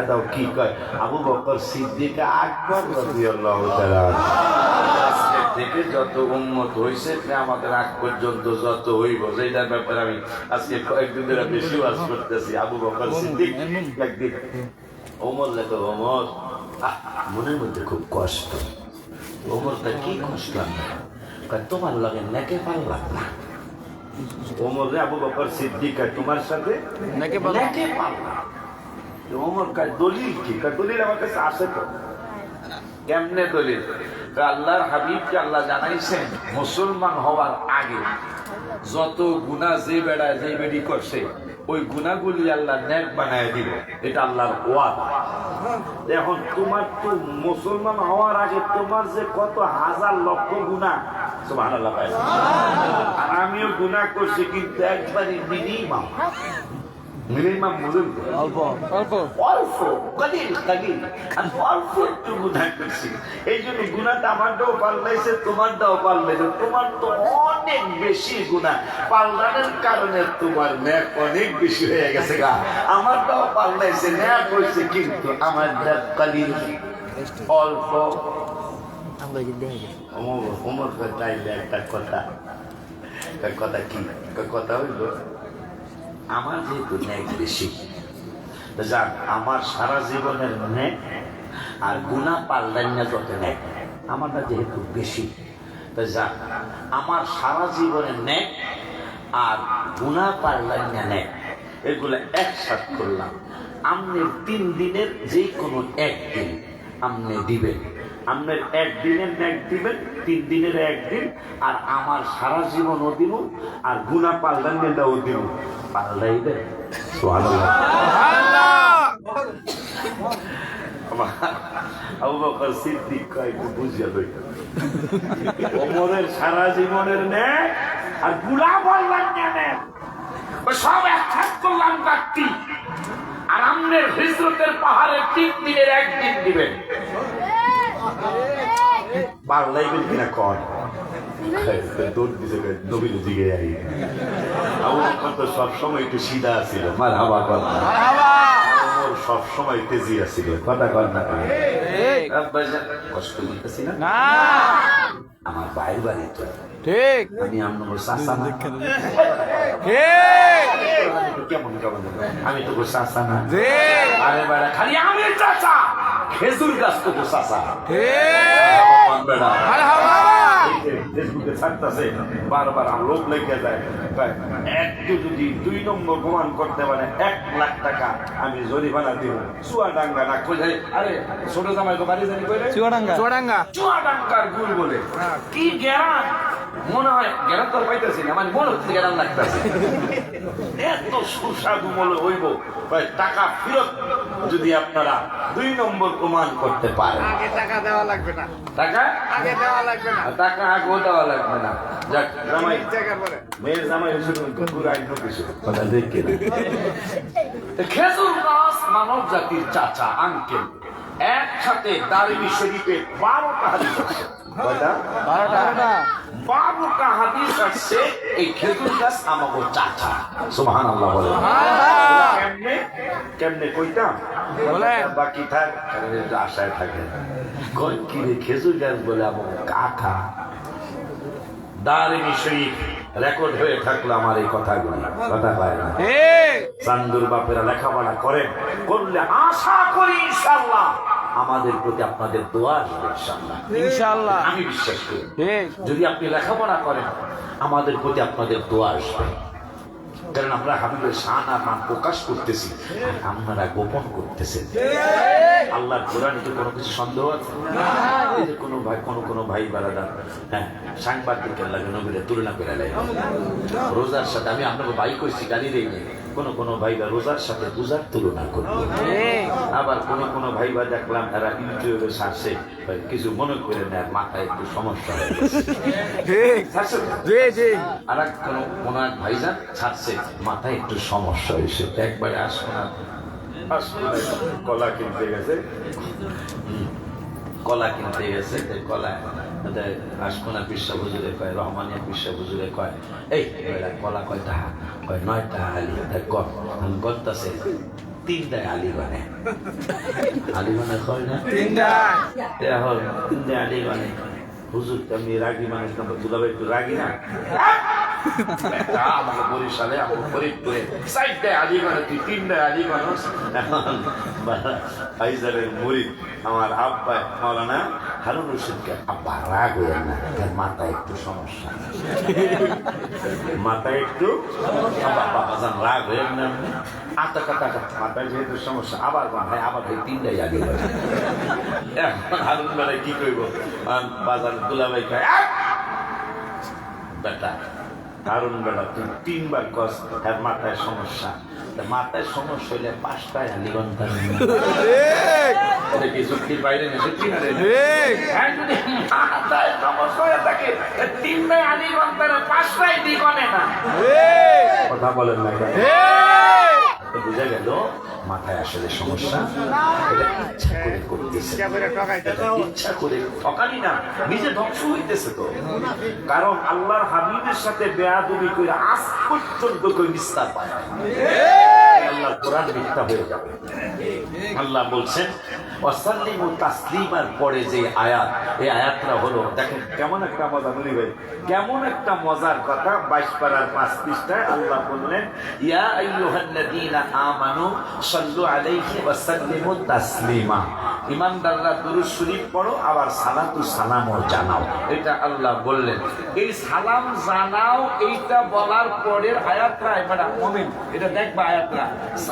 দাও কি কয় আবু বকর সিদ্দিক আকবর রাদিয়াল্লাহু তাআলা আজকে থেকে যত উম্মত হইছে কিয়ামতের আগ পর্যন্ত যত হইব যেটার ব্যাপারে আমি আজকে কয়েকদিন ধরে বেশি ওয়াজ করতেছি। আবু বকর সিদ্দিক একদিন ওমর লেখো ওমর মনের মধ্যে খুব কষ্ট। ওমরটা কি কষ্ট তোমার লাগে নেকে পারলাম না। ওমর রে আবু বকর সিদ্দিক তোমার সাথে নেকে পারলাম। ওমর কার দলিল কি? দলিল আমার কাছে আছে তো। কেমনে দলিল? আল্লাহর হাবিবকে আল্লাহ জানাইছেন মুসলমান হওয়ার আগে যত গুনাহ যে বেড়ায় যে বেড়ি করছে ওই গুনাহগুলি আল্লাহ নেক বানায় দিব, এটা আল্লাহর ওয়াদা। এখন তোমার তো মুসলমান হওয়ার আগে তোমার যে কত হাজার লক্ষ গুনাহ, সুবহানাল্লাহ, আর আমিও গুনাহ করছি কিন্তু একবারই মিনিমাম একটু গুনাহ করছি। এই জন্য গুনাহটা আমারটাও পাল্লাইছে, তোমারটাও পাল্লাইছে। তোমার তো অনেক বেশি গুনাহ, পাল্লানোর কারণে তোমার ন্যাক অনেক বেশি হয়ে গেছে গা। আমারটাও পাল্লাইছে, ন্যাক হয়েছে, কিন্তু আমার কালিল অল্প। একটা কথা কি কথা হইল, আমার যেহেতু ন্যাক বেশি, যাক আমার সারা জীবনের ন্যাক আর গুনাহ পাল্টাই না যত ন্যাক আমারটা যেহেতু বেশি, তো যাক আমার সারা জীবনের ন্যাক আর গুনাহ পাল্টাই না ন্যাক এগুলো একসাথ করলাম। আপনি 3 দিনের যে কোনো একদিন আপনি দিবেন, আপনার একদিনের ন্যাক দিবেন, 3 দিনের একদিন, আর আমার সারা জীবনও দিব, আর গুনাহ পাল্টাইটাও দিব। পাল্টাইবে আবু বকর সিদ্দিক কয় বুঝিয়া লই ওমরের সারা জীবনের ন্যাক আর গুনাহ পাল্টাই ন্যাক সব একসাথ করলাম কাটতি, আর আপনার হিজরতের পাহাড়ের 3 দিনের একদিন দিবেন। পাল্টাইবেন কিনা কন সবসময় একটু সিধা ছিল, সবসময় তেজি আছিল, কথা কর না কষ্ট করতেছি না। আমার বাইর বাড়ি তো ঠিক, আমি আপনার চাষা না, কেমন কেমন আমি তো চাষা না, আরে বেড়া খালি আমি চাষা, খেজুর গাছ তো চাষা বারবার লোক লেগে যায়। একটু যদি 2 নম্বর প্রমাণ করতে পারে 1 লাখ টাকা আমি জরিমানা দিব। চুয়াডাঙ্গা না কোথায়, আরে ছোট জামাই তো বাড়ি জানি কইলে চুয়াডাঙ্গার গুল বলে কি জ্ঞান, মনে হয় জ্ঞান তো পাইতেছি না, মানে মনে হচ্ছে জ্ঞান লাগতেছে। এত সুস্বাদু মনে হইব টাকা ফেরত যদি আপনারা 2 নম্বর প্রমাণ করতে পারেন। টাকা দেওয়া লাগবে না, টাকা আগে দেওয়া লাগবে না, টাকা আগে দেওয়া লাগবে না। যাক জামাই মেয়ের জামাই পুরো আইন কিছু কথা দেখে খেজুর গাছ মানব জাতির চাচা আঙ্কেল একসাথে দারিমি শরীফে 12টা হাদিস আছে। কয়টা? 12টা হাদিস আছে। এই খেজুর গাছ আমাকে চাচা, সুবহানাল্লাহ বলে। কেমনে কেমনে কইতাম বাকি থাক আশায় থাকে কি রে খেজুর গাছ বলে আমাকে কাকা। দারিমি শরীফ রেকর্ড হয়ে থাকলো আমার এই কথাগুলো, কথা পায় না। চান্দুর বাপেরা লেখাপড়া করেন, করলে আশা করি ইনশাআল্লাহ আমাদের প্রতি আপনাদের দোয়া আসবে ইনশাআল্লাহ। আমি বিশ্বাস করি যদি আপনি লেখাপড়া করেন আমাদের প্রতি আপনাদের দোয়া আসবে, কারণ আমরা হাবিবের শান আর মান প্রকাশ করতেছি, আপনারা গোপন করতেছেন। আল্লাহর কোরআনে তো কোনো কিছু সন্দেহ আছে? কোনো ভাই বারাদার হ্যাঁ সাংবাদিকের লাগে নবীরে তুলনা করে লাগে রোজার সাথে। আমি আপনাকে ভাই কইছি, গালি দেই না। কোনো ভাইরা রোজার সাথে পূজার তুলনা করবে, আবার কোনো ভাইবা দেখলাম এরা ইউটিউবে ছাড়ছে, কিছু মনে করে নেয় মাথায় একটু সমস্যা হয়ে গেছে। আর কোনো এক ভাইজান ছাড়ছে মাথায় একটু সমস্যা হয়েছে, একবারে আসনা কলা কিনতে গেছে, কলা আশকোনা বিশ্ব হুজুরে কয়, রহমানিয়া বিশ্ব হুজুরে কয়, এই কলা কয় টাকা, কয় 9 টাকা হালি কম গড়তাছে তিনটায় আলিগনে হয় না এখন তিনটায় আলিগনে হুজুর আমি রাগি মানুষ না দুলাভাই একটু রাগি না আমাকে বরিশালে আমাকে ফরিদপুরে চারটায় আলিগনে তুই তিনটায় আলি মানুষ এখন ফাইজারের মুরিদ আমার আব্বা মাওলানা হারুন রশিদকে আব্বা রাগ হইলেন না তার মাথায় একটু সমস্যা বাবাজান রাগ হইলেন না আতা কাটা মাথায় যেহেতু সমস্যা আবার বানায় আবার ভাই তিনটাই আগে এখন হারুন বেলায় কি করবো বাজার দুলাভাই খায় বেটা হারুন বেলা তুই তিনবার কস তার মাথায় সমস্যা মাথায় সমস্যা হইলে 5টায় আলিগন্তা কি চুক্তির বাইরে মাথায় সমস্যা হয়ে থাকে 3টায় আলিগন্তার 5টায় দিগনে না কথা বলেন না বুঝা গেল মাথায় আসলে সমস্যা ইচ্ছা করে করতেছে ইচ্ছা করে ঠকানি না নিজে ধ্বংস হইতেছে তো কারণ আল্লাহর হাবিবের সাথে বেয়াদবি করে আজ পর্যন্ত কেউ নিস্তার পায় আল্লাহ কোরআন মিথ্যা হয়ে যাবে আল্লাহ বলছেন ওয়াসাল্লিমু তাসলিমার পরে যে আয়াত এই আয়াতটা হলো দেখেন কেমন একটা মজা বলি ভাই কেমন একটা মজার কথা 22 পারার 5 পৃষ্ঠায় আল্লাহ বললেন ইয়া আইয়ুহাল্লাযীনা আমানু সাল্লু আলাইহি ওয়া সাল্লিমু তাসলিমা ঈমানদাররা দুরূদ শরীফ পড়ো আবার সালাতু সালামও জানাও এটা আল্লাহ বললেন এই সালাম জানাও এইটা বলার পরের আয়াতটা মানে মুমিন এটা দেখবা আয়াতটা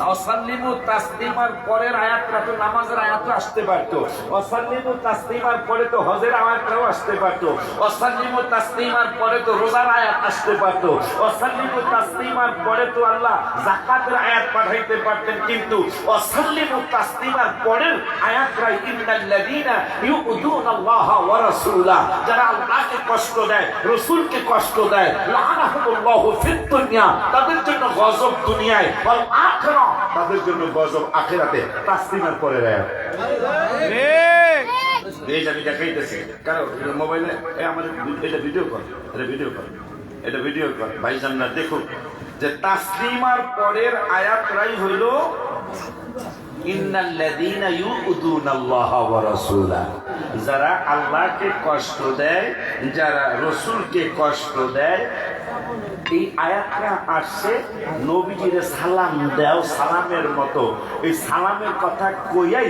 ওয়াসাল্লিমু তাসলিমার পরের আয়াতটা তো নামাজের আয়াত আসতে পারতো ওয়াসাল্লিমু তাসলিমার পরে তো হজের আয়াতটাও আসতে পারতো ওয়াসাল্লিমু তাসলিমার পরে তো রোজার আয়াত আসতে পারতো ওয়াসাল্লিমু তাসলিমার পরে তো আল্লাহ যাকাতের আয়াত পাঠাইতে পারতেন কিন্তু ওয়াসাল্লিমু তাসলিমার পরের আয়াতটা ইন্নাল্লাযীনা ইউযুনাল্লাহা ওয়া রাসূলা যারা আল্লাহকে কষ্ট দেয় রাসূলকে কষ্ট দেয় লাআনাহুমুল্লাহু ফিদ দুনিয়া তাদের জন্য গজব দুনিয়ায় ওয়াল আখিরা তাদের জন্য গজব আখিরাতে তাসলিমের পরে আয়াত এই আমি দেখাইতেছি কারণ মোবাইলে আমাদের এটা ভিডিও কর এটা ভিডিও কর ভাইজানরা দেখুন যে তাসলিমার পরের আয়াতটাই হইল ইন্নাল্লাযীনা ইউযুনাল্লাহা ওয়া রাসূলা যারা আল্লাহকে কষ্ট দেয় যারা রাসূলকে কষ্ট দেয় এই আয়াতটা আসছে নবীজির সালাম দাও সালামের মতো এই সালামের কথা কইয়াই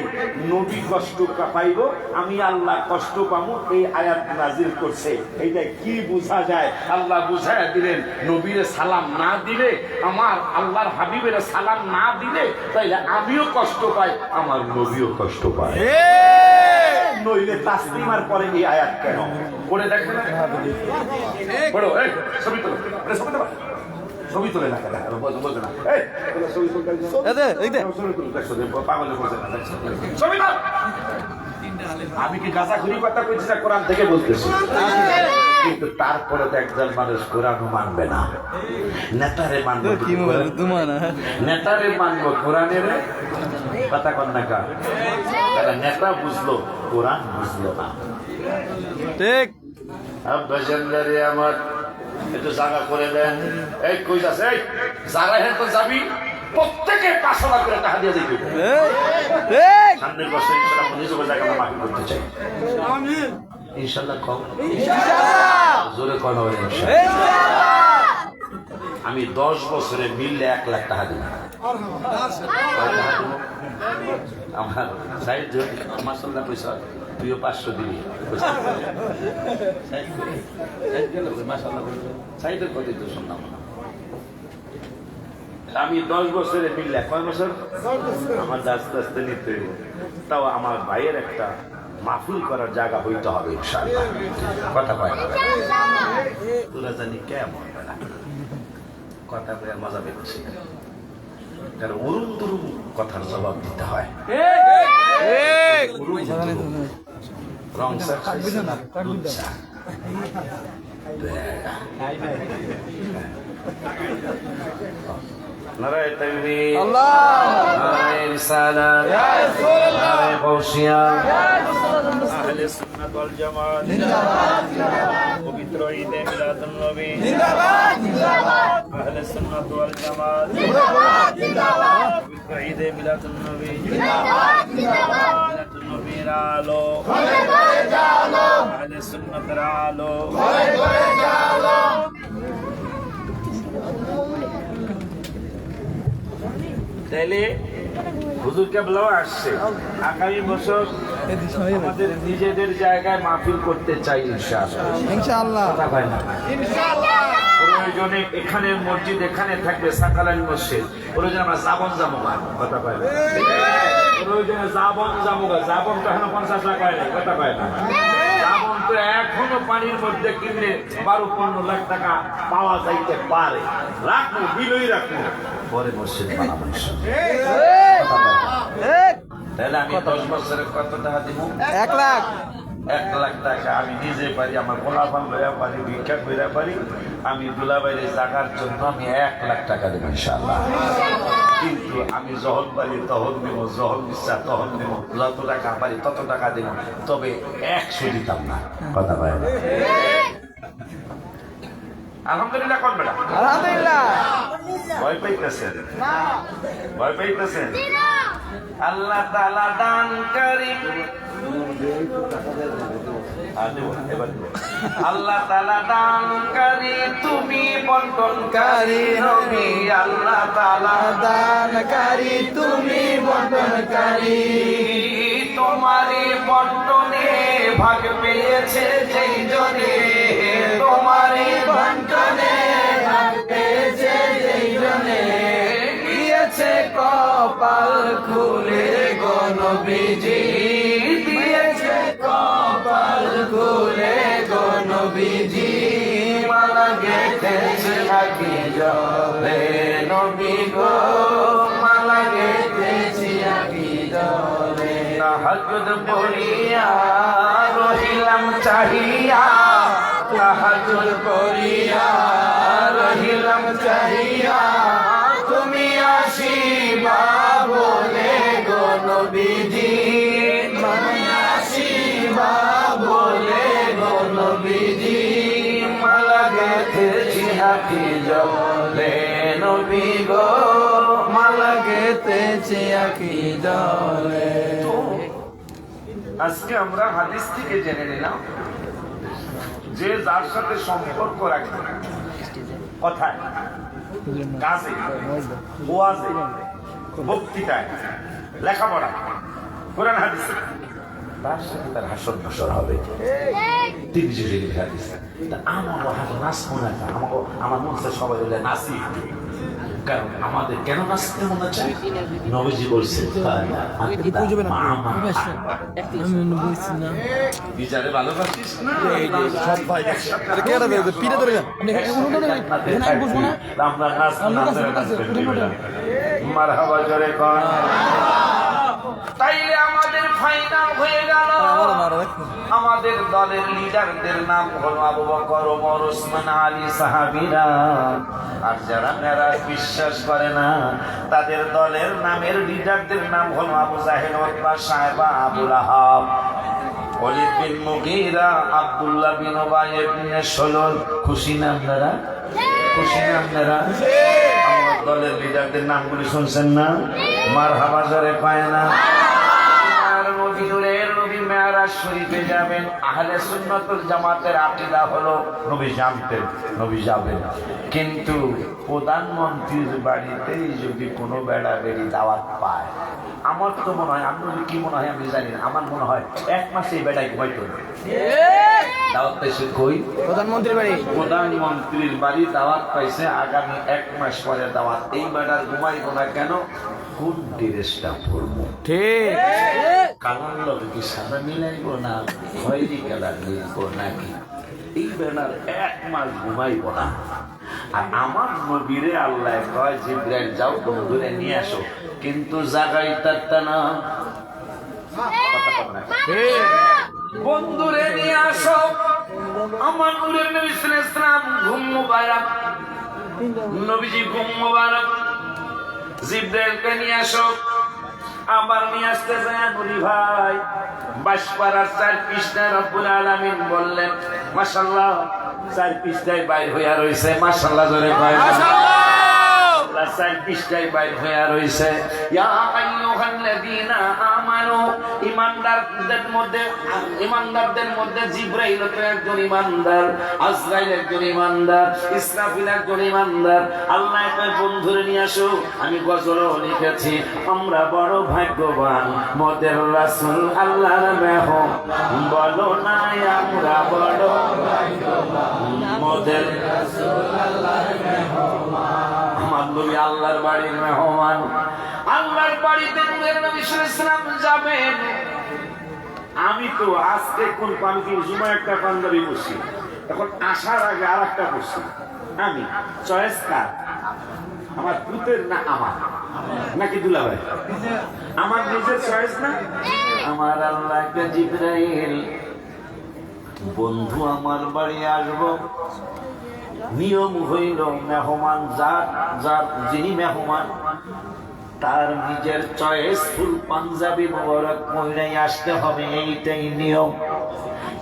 নবী কষ্ট পাইব আমি আল্লাহ কষ্ট পাবো এই আয়াত নাজিল করছে এইটা কি বোঝা যায় আল্লাহ বুঝাইয়া দিলেন নবীর সালাম না দিলে আমার আল্লাহর হাবিবের সালাম না দিলে তাইলে আমিও কষ্ট পাই আমার নবীও কষ্ট পায় নইলে তাসলিমার পরে এই আয়াত কেন পড়ে দেখবে না পড়ো এই ছবি তোলো ছবি তোলে না কেন বলবে না এই ছবি তুলতে পাগলে বলছে না ছবি তোল আমি কি গাঁজাখুরি কথা কইছি না কোরআন থেকে বলতেছি কিন্তু তারপরে তো একজন মানুষ কোরআনও মানবে না নেতারে মানবে নেতারে মানবো কোরআনের কথা কন না কা নেতা বুঝলো কোরআন বুঝলো না ঠিক আব্বাজানদারে আমার একটু জায়গা করে দেন এই কই যাচ্ছে এই জায়গা হেন তো যাবি প্রত্যেকে 500 লাখ করে টাকা দিয়ে দিবি সামনের বছর ইনশাআল্লাহ নিজের জায়গা মাফি করতে চাই আমিন ইনশাআল্লাহ কও ইনশাআল্লাহ জোরে কোন হবে ইনশাআল্লাহ আমি 10 বছরে মিললে 1 লাখ টাকা দিব আমার সাইড মাশাআল্লাহ পয়সা তুইও 500 দিবি সাইডের কথা তো শুনলাম আমি 10 বছরে মিললে কয় বছর আমার আস্তে আস্তে নিতে হইব তাও আমার ভাইয়ের একটা মাহফিল করার জায়গা হইতে হবে ইনশাআল্লাহ কথা কয় না তোরা জানি কেমন কথা কয়ে মজা পেয়েছি কারণ উরুম দুরুম কথার জবাব দিতে হয় রং নারায়ে তাকবীর আল্লাহু নারায়ে রিসালাত ইয়া রাসূলুল্লাহ নারায়ে গাউসিয়া ইয়া রাসূলুল্লাহ আহলে সুন্নাত ওয়াল জামাত পবিত্র ঈদে মিলাদুন নবী আহলে সুন্নাত ওয়াল জামাত পবিত্র ঈদে মিলাদুন নবী মিলাদুন নবীর আলো আহলে সুন্নাতের আলো তাইলে হুজুর কেবলাও আসছে আগামী বছর আমাদের নিজেদের জায়গায় মাহফিল করতে চাই ইনশাআল্লাহ। প্রয়োজনে এখানে মসজিদ এখানে থাকবে সাকালাইন মসজিদ, প্রয়োজনে আমরা জাবন জামুগা কথা পাই না, প্রয়োজনে জাবন জামুগা জাবন তো এখনো 50 লাখ হয় না কথা পাই না, জাবন তো এখনো পানির মধ্যে কিনলে 12-15 লাখ টাকা পাওয়া যাইতে পারে, রাখবো বিলই রাখবো পরে মসজিদ বানাবো তাহলে আমি 10 বছরে কত টাকা দিব? 1 লাখ। 1 লাখ টাকা আমি নিজে পারি, আমার গোলাপান লইয়া পারি, ভিক্ষা কইরা পারি, আমি দুলাবাইরে জাগার জন্য আমি 1 লাখ টাকা দেব ইনশাআল্লাহ। কিন্তু আমি যখন পারি তখন দেব, যখন ইচ্ছা তখন দেব, যত টাকা পারি তত টাকা দেব, তবে 100 দিতাম না কথা পাই না। আলহামদুলিল্লাহ কোন বেটা? আলহামদুলিল্লাহ। ভয় পাইতেছেন? ভয় পাইতেছেন? আল্লাহ তাআলা দানকারী, আল্লাহ তাআলা দানকারী, তুমি বন্টনকারী নবী। আল্লাহ তাআলা দানকারী, তুমি বন্টনকারী। তোমারই বন্টনে ভাগ পেয়েছে যেই জনে, তোমারই বন্টনে ভাগ পেয়েছে যেই জনে, দিয়েছে কপাল খুলে গো নবীজি, দিয়েছে কপাল খুলে গো নবীজি। মালা গেঁথেছে আকি জলে নবী গো, মালা গেঁথেছি আকি জলে। তাহাজ্জুদ পড়িয়া রহিলাম চাহিয়া, তাহাজ্জুদ পড়িয়া রহিলাম চাহিয়া, তুমি আসিবা বলে গো নবীজি, তুমি আসিবা বলে গো নবীজি। মালা গেঁথেছি আকি জলে নবী গো, মালা গেতেছে আকি জলে। আজকে আমরা হাদিস থেকে জেনে নিলাম যে যার সাথে সম্পর্ক রাখে, কথায়, কাজে, ওয়াজে, বক্তৃতায়, লেখাপড়া, কোরআন হাদিসে, তার সাথে তার হাসর বসর হবে। তিনি যে হাদিস আমার নাচবো না, আমার মনে হচ্ছে সবাই বলে নাচি, কারণ আমাদের কেন নাচতে মনে চাই? নবীজি বলছেন বিচারে ভালোবাসিস না, সব ভাই একসাথে আমরা মারহাবা জোরে কর। তাইলে আমাদের ফাইনাল হয়ে গেল। আমাদের দলের লিডারদের নাম হলো আবু বকর, ওমর, ওসমান, আলী সাহাবীরা। আর যারা মেরাজ বিশ্বাস করে না, তাদের দলের নামের লিডারদের নাম হলো আবু জাহেল, উতবা, সায়বা, আবু লাহাব, ওয়ালিদ বিন মুগীরা, আব্দুল্লাহ বিন উবাই ইবনে সালুল। খুশি না আপনারা? খুশি না আপনারা? আমার দলের লিডারদের নামগুলি শুনছেন না? মারহাবা জোরে পায় না? নবী মেরাজ শরীফে যাবেন। আহলে সুন্নাত ওয়াল জামাতের আকীদা হলো নবী জানতেন, নবী যাবেন, কিন্তু প্রধানমন্ত্রীর বাড়িতেই যদি কোনো বেড়া বেড়ি দাওয়াত পায়, আমার তো মনে হয়, আপনার কি মনে হয় আমি জানি না, আমার মনে হয় 1 মাসে এই বেড়াই ঘুমাই করবে। দাওয়াত পাইছে কই? প্রধানমন্ত্রীর বাড়ি। প্রধানমন্ত্রীর বাড়ি দাওয়াত পাইছে, আগামী 1 মাস পরে দাওয়াত। এই বেড়ার ঘুমাইব না কেন? কোন ড্রেসটা পরবো? ঠিক কালার লগে কি সাদা মিলাইব না খয়েরি কালার মিলব নাকি? এই বেলার 1 মাস ঘুমাইব না। আর আমার নবীরে আল্লাহ কয় জিবরাইল যাও বন্ধুরে নিয়ে আসো, কিন্তু জাগাইতা না, বন্ধুরে নিয়ে আসো। আমার নূরের নবী সাল্লাল্লাহু আলাইহি ওয়াসাল্লাম ঘুম মুবারক, নবীজি ঘুম মুবারক, জিবরাইলকে নিয়ে আসো। আবার নিয়ে আসতে যায় বলি ভাই বাসপাড়ার 4 পৃষ্ঠায় রব্বুল আলামিন বললেন মাশাআল্লাহ 4 পৃষ্ঠায় বাইর হইয়া রইছে মাশাআল্লাহ জোরে কয় মাশাআল্লাহ 4 পৃষ্ঠায় বাইর হইয়া রইছে ইয়া আইয়ুহাল্লাযীনা আমানু ইমানদারদের মধ্যে জিবরাইল তো একজন ইমানদার, আজরাইল একজন ইমানদার, ইসরাফিল একজন ইমানদার। আল্লাহ তার বন্ধুরে নিয়ে আসো। আমি গজলও লিখেছি আমরা বড় ভাগ্যবান মোদের রাসূল আল্লাহর মেহমান বলো না আমরা বড় ভাগ্যবান মোদের রাসূল আল্লাহর মেহমান। আমার নবী আল্লাহর বাড়ির মেহমান। আল্লাহর বাড়িতে নবী সাল্লাল্লাহু আলাইহি যাবেন। আমি তো আজকে কোন পান্তি জুমা একটা পাঞ্জাবি পরছি, এখন আসার আগে আর একটা পরছি। আমি চয়েস কার? আমার পুতের না আমার নাকি দুলাভাই? আমার নিজের চয়েস না। আমার আল্লাহকে জিবরাইল বন্ধু আমার বাড়ি আসবো, নিয়ম হইল মেহমান যার যিনি মেহমান তার নিজের চয়েস ফুল পাঞ্জাবি মোবারক পরে আসতে হবে, এইটাই নিয়ম।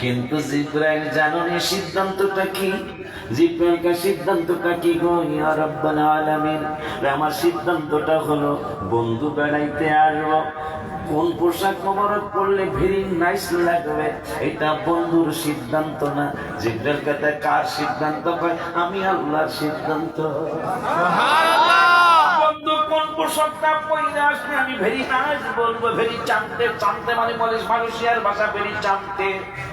কিন্তু জিবরাইল জানেন সিদ্ধান্তটা কি? জিবরাইলকে সিদ্ধান্তটা কি গো ইয়া রাব্বাল আলামিন? আমার সিদ্ধান্তটা হলো বন্ধু বেড়াইতে আসবো, কোন পোশাক মোবারক পরলে ভেরি নাইস লাগবে এটা বন্ধুর সিদ্ধান্ত না। জিবরাইল কথা কার সিদ্ধান্ত? কয় আমি আল্লাহর সিদ্ধান্ত। সুবহানাল্লাহ। বন্ধু কোন পোশাকটা পরে আসলে আমি ভেরি নাইস বলবো, ভেরি চামতে মানে বলে মালয়েশিয়ার ভাষা ভেরি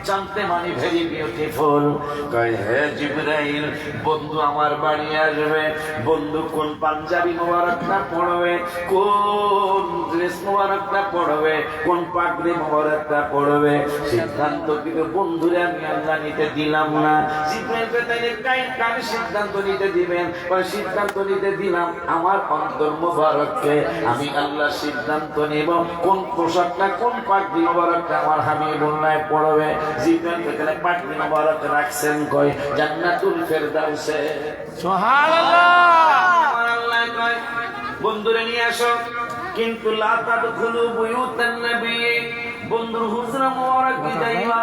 চামতে মানে ভেরি বিউটিফুল। কয় হে জিবরাইল বন্ধু আমার বাড়ি আসবে, বন্ধু কোন পাঞ্জাবি মোবারকটা পরবে, কোন ড্রেস মোবারকটা পড়বে, কোন পাগড়ি মোবারকটা পড়বে, সিদ্ধান্ত কিন্তু বন্ধুরে আমি আল্লাহ নিতে দিলাম না। জিবরাইলকে তাইলে কার সিদ্ধান্ত নিতে দিবেন? সিদ্ধান্ত নিতে দিলাম আমার অন্তর মোবারককে। আমি আল্লাহ সিদ্ধান্ত নেব কোন পোশাকটা কোন পাগড়ি মোবারকটা আমার হাবিবুল্লাহ পড়বে। জিবরাইলকে তাহলে পাগড়ি মোবারক রাখছেন কই জান্নাতুল ফেরদাউসে। সুবহানাল্লাহ। আমার আল্লাহ কয় বন্ধুরে নিয়ে আসো, কিন্তু লা তাদখুলু বুয়ুতান নবী, বন্ধুর হুজরা মোবারক যাইবা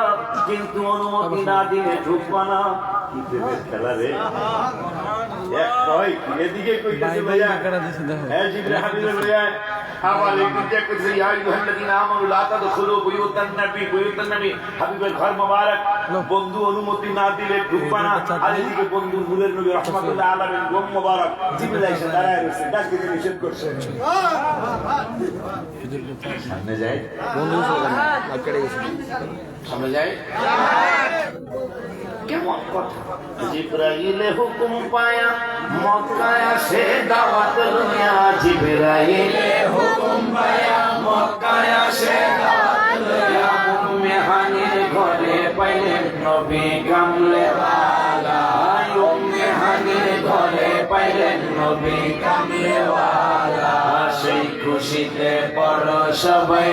কিন্তু অনুমতি না দিলে ঢুকবা না। কি প্রেমের খেলা রে! এক কয় এদিকে কইতেছে ভাইয়া হ্যাঁ জিবরাইল হাবিবের ভাইয়া আবার এদিকে কইতেছে ইয়া আইয়ুহাল্লাযীনা আমানু লা তাদখুলু বুয়ুতান নবী হাবিবের ঘর মোবারক বন্ধু অনুমতি না দিলে ঢুকবা না। আর এদিকে বন্ধু নূরের নবী রাহমাতুল্লাহ আলাইহির গম মোবারক জিবরাইল এসে দাঁড়ায় রয়েছে, ডাক দিতে নিষেধ করছে। সামনে যায় সামনে যায় কেমন কথা? জিবরাইল হুকুম পায়া মক্কায় আসে দাওয়াত লইয়া, জিবরাইল হুকুম পায়া মক্কায় আসে দাওয়াত লইয়া, উম্মে হানির ঘরে পাইলেন নবী কামলে ওয়ালা, উম্মে হানির ঘরে পাইলেন নবী কামলে ওয়ালা। সেই খুশিতে পড় সবাই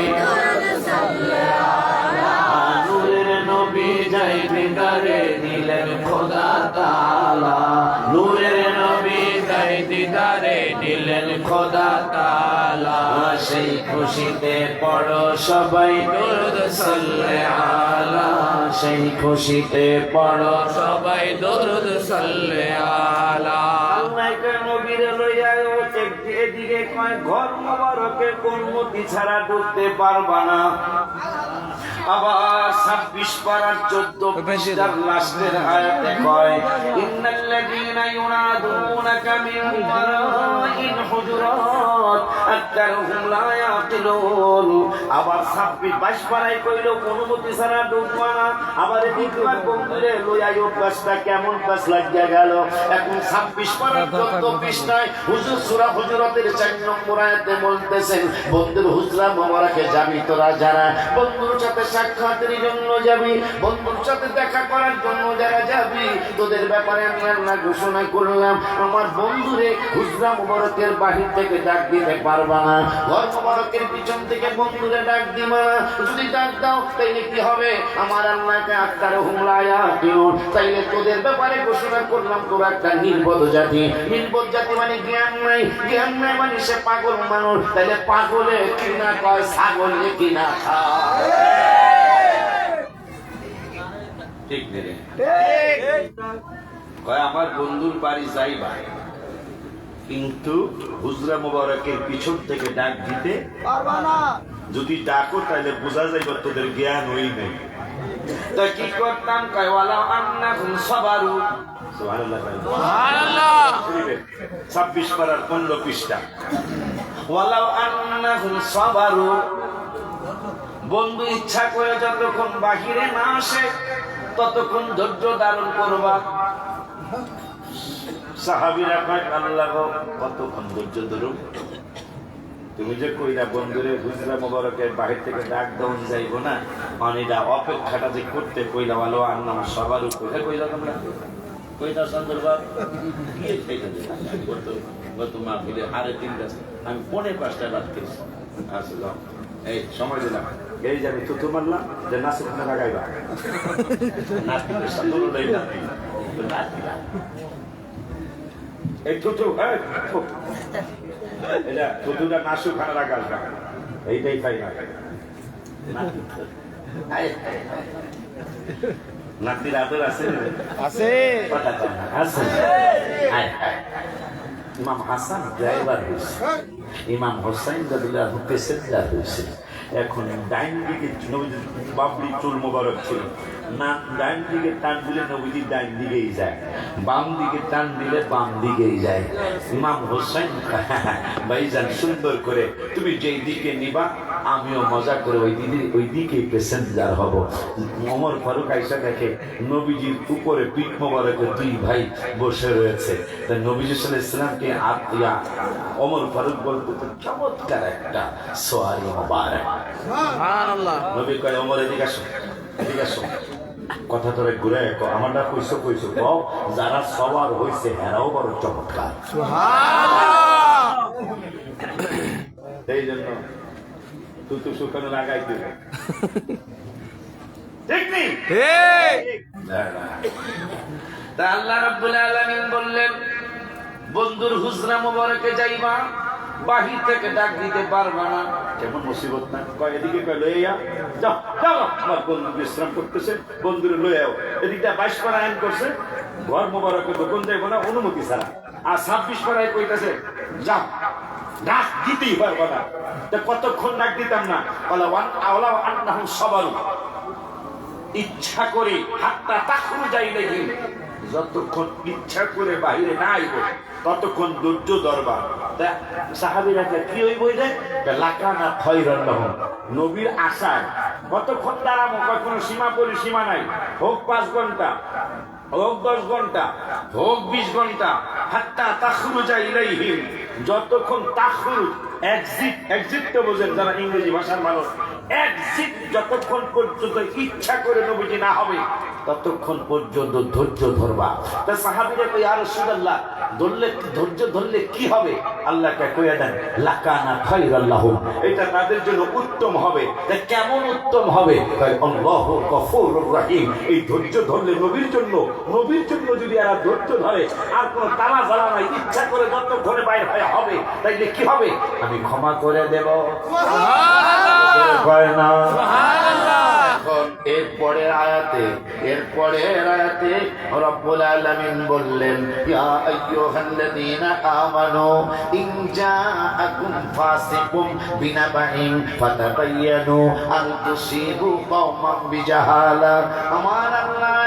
নূরের নবী যাই দিদারে দিলেন খোদা তাআলা, নূরের নবী যাই দিদারে দিলেন খোদা তাআলা। সেই খুশিতে পড়ো সবাই দুরূদ সাল্লে আলা, সেই খুশিতে পড়ো সবাই দুরূদ সাল্লে আলা। নবীর লইয়া এদিকে কয় ঘর মোবারকে কোন মতি ছাড়া ঢুকতে পারবা না। আবার 26 পারার 14 পৃষ্ঠার লাস্টের আয়াতে কয় ইন্নাল্লাযীনা ইউনাদুনাকা মিন ওয়ারাইল হুজুরাত আকতারুহুম লা ইয়াকিলুন। আবার 22 পারায় কইলো অনুমতি ছাড়া ঢুকবা না। আবার এদিকে বন্ধুরে লইয়া অভ্যাসটা কেমন পাস লাগিয়া গেল। এখন 26 পারার 14 পৃষ্ঠায় হুজুর সূরা হুজুরাতের 4 নম্বর আয়াতে বলতেছেন বন্ধুর হুজরা মোবারকে যাবি তোরা যারা বন্ধুর সাথে সাক্ষাতের জন্য যাবি, বন্ধুর সাথে দেখা করার জন্য যারা যাবি, তোদের ব্যাপারে আমি আল্লাহ ঘোষণা করলাম আমার বন্ধুরে হুজরা মোবারকের বাহির থেকে ডাক দিতে পারবা না, ঘর মোবারকের পিছন থেকে বন্ধুরে ডাক দিবা না। যদি ডাক দাও তাইলে কি হবে? আমার আল্লাহকে আকতারুহুম লা ইয়াকিলুন, তাইলে তোদের ব্যাপারে ঘোষণা করলাম তোরা একটা নির্বোধ জাতি। নির্বোধ জাতি মানে জ্ঞান নাই, জ্ঞান নাই মানে সে পাগল মানুষ, তাহলে পাগলে কিনা কয় ছাগলে কিনা খায়। ঠিক নেই কয় আমার বন্ধুর বাড়ি যাইবা, কিন্তু হুজরা মুবারকের পিছন থেকে ডাক দিতে পারবা না। যদি ডাকো তাহলে বোঝা যাইব তোদের জ্ঞান ওই নেই। তা কি করতাম কয় ওয়ালা আন্নাহুম সাবারু, সুবহানাল্লাহ সুবহানাল্লাহ 26 পারার 15 পৃষ্ঠা। ওয়ালা আন্নাহুম সাবারু, বন্ধু ইচ্ছা করে যতক্ষণ বাহিরে না আসে ততক্ষণ ধৈর্য ধারণ করবা। সাহাবীরা কয় আল্লাহ গো কতক্ষণ ধৈর্য ধরুন? তুমি যে কইলা বন্ধুরে হুজরা মুবারকের বাহির থেকে ডাক দেওয়া যাইব না, মানে এটা অপেক্ষাটা যে করতে কইলা ভালো আর নাম সবার উপরে কইলা তোমরা কইতা সুন্দরবাদ কি খাইতে দিলা গত মাহফিলে আরে 3টা আমি 4:45 রাত করেছি। আচ্ছা যাও এই সময় দিলাম, এই যে আমি তুতু মারলাম যে নাচে খানা লাগাইবা নাচতে সান্দুর দেই না এই তুতু এটা তুতুটা নাচু খানা লাগাস না, এইটাই খাই না নাতির আদর আছে আছে। আছে। ইমাম হাসান ড্রাইভার হয়েছে, ইমাম হোসাইন রাদিয়াল্লাহু আনহু প্যাসেঞ্জার হয়েছে। এখন ডাইন দিকে নবীজির বাবরি চুল মোবারক ছিল না, ডাইন দিকে টান দিলে নবীজি ডাইন দিকেই যায়, বাম দিকে টান দিলে বাম দিকেই যায়। ইমাম হোসাইন ভাইজান সুন্দর করে তুমি যেই দিকে নিবা আমিও মজা করে ওই দিকে প্যাসেঞ্জার হব। ওমর ফারুক আয়েশা দেখে নবীজির উপরে পিঠ মোবারকের 2 ভাই বসে রয়েছে। তাই নবীজি সাল্লাল্লাহু আলাইহি সাল্লামকে আতিয়া ওমর ফারুক বলতে চমৎকার একটা সোয়ারি মোবারক। সুবহানাল্লাহ। নবী কয় ওমর এদিকে আসো, এদিকে আসো, কথা তোরে ঘুরে আমারটা কইছো কও যারা সবার হইছে এরাও বড় চমৎকার। সুবহানাল্লাহ। এই জন্য তুই তো শুকানো লাগাই দিবে ঠিক নেই। তা আল্লাহ রাব্বুল আলামিন বললেন বন্ধুর হুজরা মুবারকে যাইবা, বাহির থেকে ডাক দিতে পারবা না। কেমন মুসিবত না, কয় এদিকে কয় লয়ে যাও, যাও যাও আমার বন্ধু বিশ্রাম করতেছে, বন্ধুরে লয়ে যাও। এদিকটা 22 পারা আইন করছে, ঘর মুবারকে দোকান যাইব না অনুমতি ছাড়া, আর 26 পারায় কইতাছে যাও, ডাক দিতেই পারবা না। তা কতক্ষণ ডাক দিতাম না, আওলা আন্নাহুম সাবারু, ইচ্ছা করে হাত্তা তাখরুজা ইলাইহিম, যতক্ষণ ইচ্ছা করে বাইরে না আইব ততক্ষণ ধৈর্য ধরবা। সাহাবীরা কি হইব লাকানা খায়রান লাহুম, নবীর আশায় কতক্ষণ দাঁড়াবো, কোনো সীমা পরিসীমা নাই, হোক 5 ঘন্টা, হোক 10 ঘন্টা, হোক 20 ঘন্টা, হাত্তা তাখরুজা ইলাইহিম, যতক্ষণ তাখরুজ এক্সিট তো বোঝেন যারা ইংরেজি ভাষার মানুষ, এক্সিট যতক্ষণ পর্যন্ত ইচ্ছা করে নবীজি না হবে ততক্ষণ পর্যন্ত ধৈর্য ধরবা। তা সাহাবীরা কই ইয়া রাসূলুল্লাহ ধৈর্য ধরলে কি হবে? আল্লাহকে কইয়া দেন লাকানা খায়রাল লাহুম, এটা তাদের জন্য উত্তম হবে। তা কেমন উত্তম হবে? কয় আল্লাহু গফুরুর রহিম, এই ধৈর্য ধরলে নবীর জন্য যদি এরা ধৈর্য ধরে আর কোনো তালা জ্বালা নাই, ইচ্ছা করে যতক্ষণে বাইরে হয়ে হবে, তাইলে কি হবে? আমি ক্ষমা করে দেব। কয় না এখন এরপরের আয়াতে রব্বুল আলামিন বললেন ইয়া আইয়ুহাল্লাযীনা আমানু ইন জাআকুম ফাসিকুম বিনাবাইন ফাতাবায়ানু আন তুসিবু কওমান বিজাহালা। আমার আল্লাহ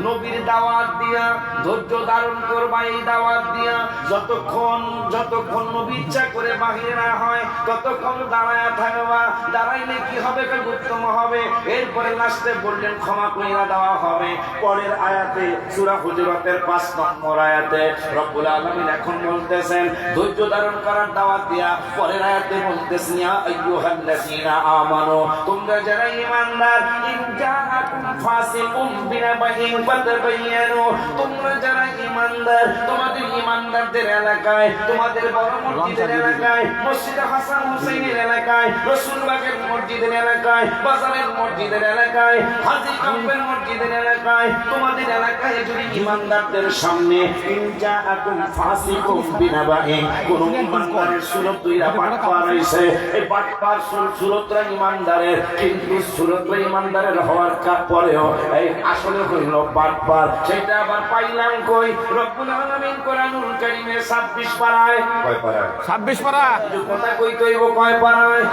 নবীর দাওয়াত দিয়া ধৈর্য ধারণ করবা, এই দাওয়াত দিয়া যতক্ষণ নবী ইচ্ছা করে বাহিরে না হয় ততক্ষণ দাঁড়ায় থাকবা। দাঁড়াইলে কি হবে? উত্তম হবে। এরপরে লাস্টে বললেন ক্ষমা কইরা দেওয়া হবে। পরের আয়াতে সূরা হুজুরাতের 5 নম্বর আয়াতে রব্বুল আলামিন এখন বলতেছেন ধৈর্য ধারণ করার দাওয়াত দিয়া, পরের আয়াতে বলতেছেন ইয়া আইয়ুহাল্লাযীনা আমানু, তোমরা যারা ঈমানদার, ইন জাআকুম ফাসিকুম বিনাবাইন, ফাতাবায়ানু, তোমরা যারা ঈমানদার, তোমাদের ঈমানদারদের এলাকায়, তোমাদের বড় মসজিদের এলাকায়, মসজিদে হাসান হুসাইনের এলাকায়, রসুলবাগের মসজিদের এলাকায়, বাজারের মসজিদের এলাকায়, হাজী কাম্পের মসজিদের এলাকায়, তোমাদের এলাকায় যদি ঈমানদারদের সামনে ইনজাআকুম ফাসিকুম বিনাবাইন, কোন ঈমানদারের সুরত দুইরা বাটপার হইছে, এই বাটপার সুরতরা ঈমানদারের, কিন্তু সুরতরা ঈমানদারের হওয়ার পরেও এই আসলে হইল বাটপার, সেটা আবার পাইলাম কই? রব্বুল আলামিন কোরআনুল কারীমে 26 পারায়, কয় পারায়? 26 পারা। কথা কইতে হইব কয় পারায়?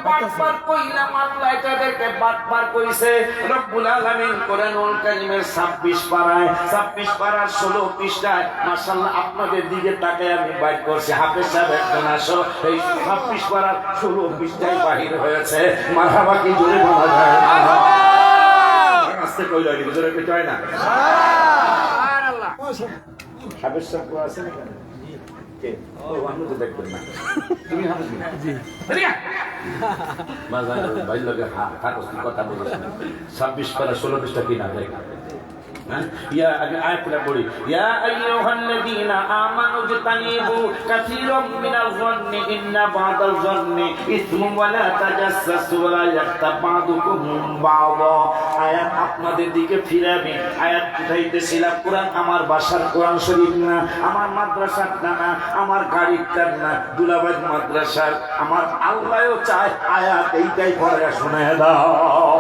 বাটপার কইলাম, আল্লাহ তাদেরকে বাটপার কইছে। রব্বুল আলামিন কোরআনুল কারীমের 26 পারায়, 26 পারার 16 পৃষ্ঠায়, মাশাআল্লাহ আপনাদের দিকে তাকায় আমি বাইর করছি, হাফেজ সাহেব একজন আসো, এই 26 পারার 16 পৃষ্ঠায় বাহির হয়েছে। মারহাবা কি জোরে বলা যায়? আস্তে কইলো কি জোরে কইতে হয় না? সুবহানাল্লাহ। হাফেজ সাহেব আছে না? কে? ও আমি তো দেখবেন না। তুমি হাফেজ না? জি। রিয়া বাজার ভাই লাগে কাগজ কথা বলছ। 26 পারা 16 পৃষ্ঠা কি না দেখ। ইয়া আগে আয়াতটা পড়ি, ইয়া আইয়ুহাল্লাযীনা আমানু জতানিবু কাসীরাম মিনাল যন্নি ইন্না বা'দাল যন্নি ইসমুন ওয়া লা তাজাসসু ওয়া লা ইয়াগতাব বা'দুকুম বা'দা। আয়াত আপনাদের দিকে ফিরাবে। আয়াত উঠাইতেছিলাম, কোরআন আমার বাসার কোরআন শরীফ না, আমার মাদ্রাসার না, আমার গাড়ির না, দুলাবাদ মাদ্রাসার। আমার আল্লাহও চায় আয়াত এইটাই পড়ে শোনায় দাও।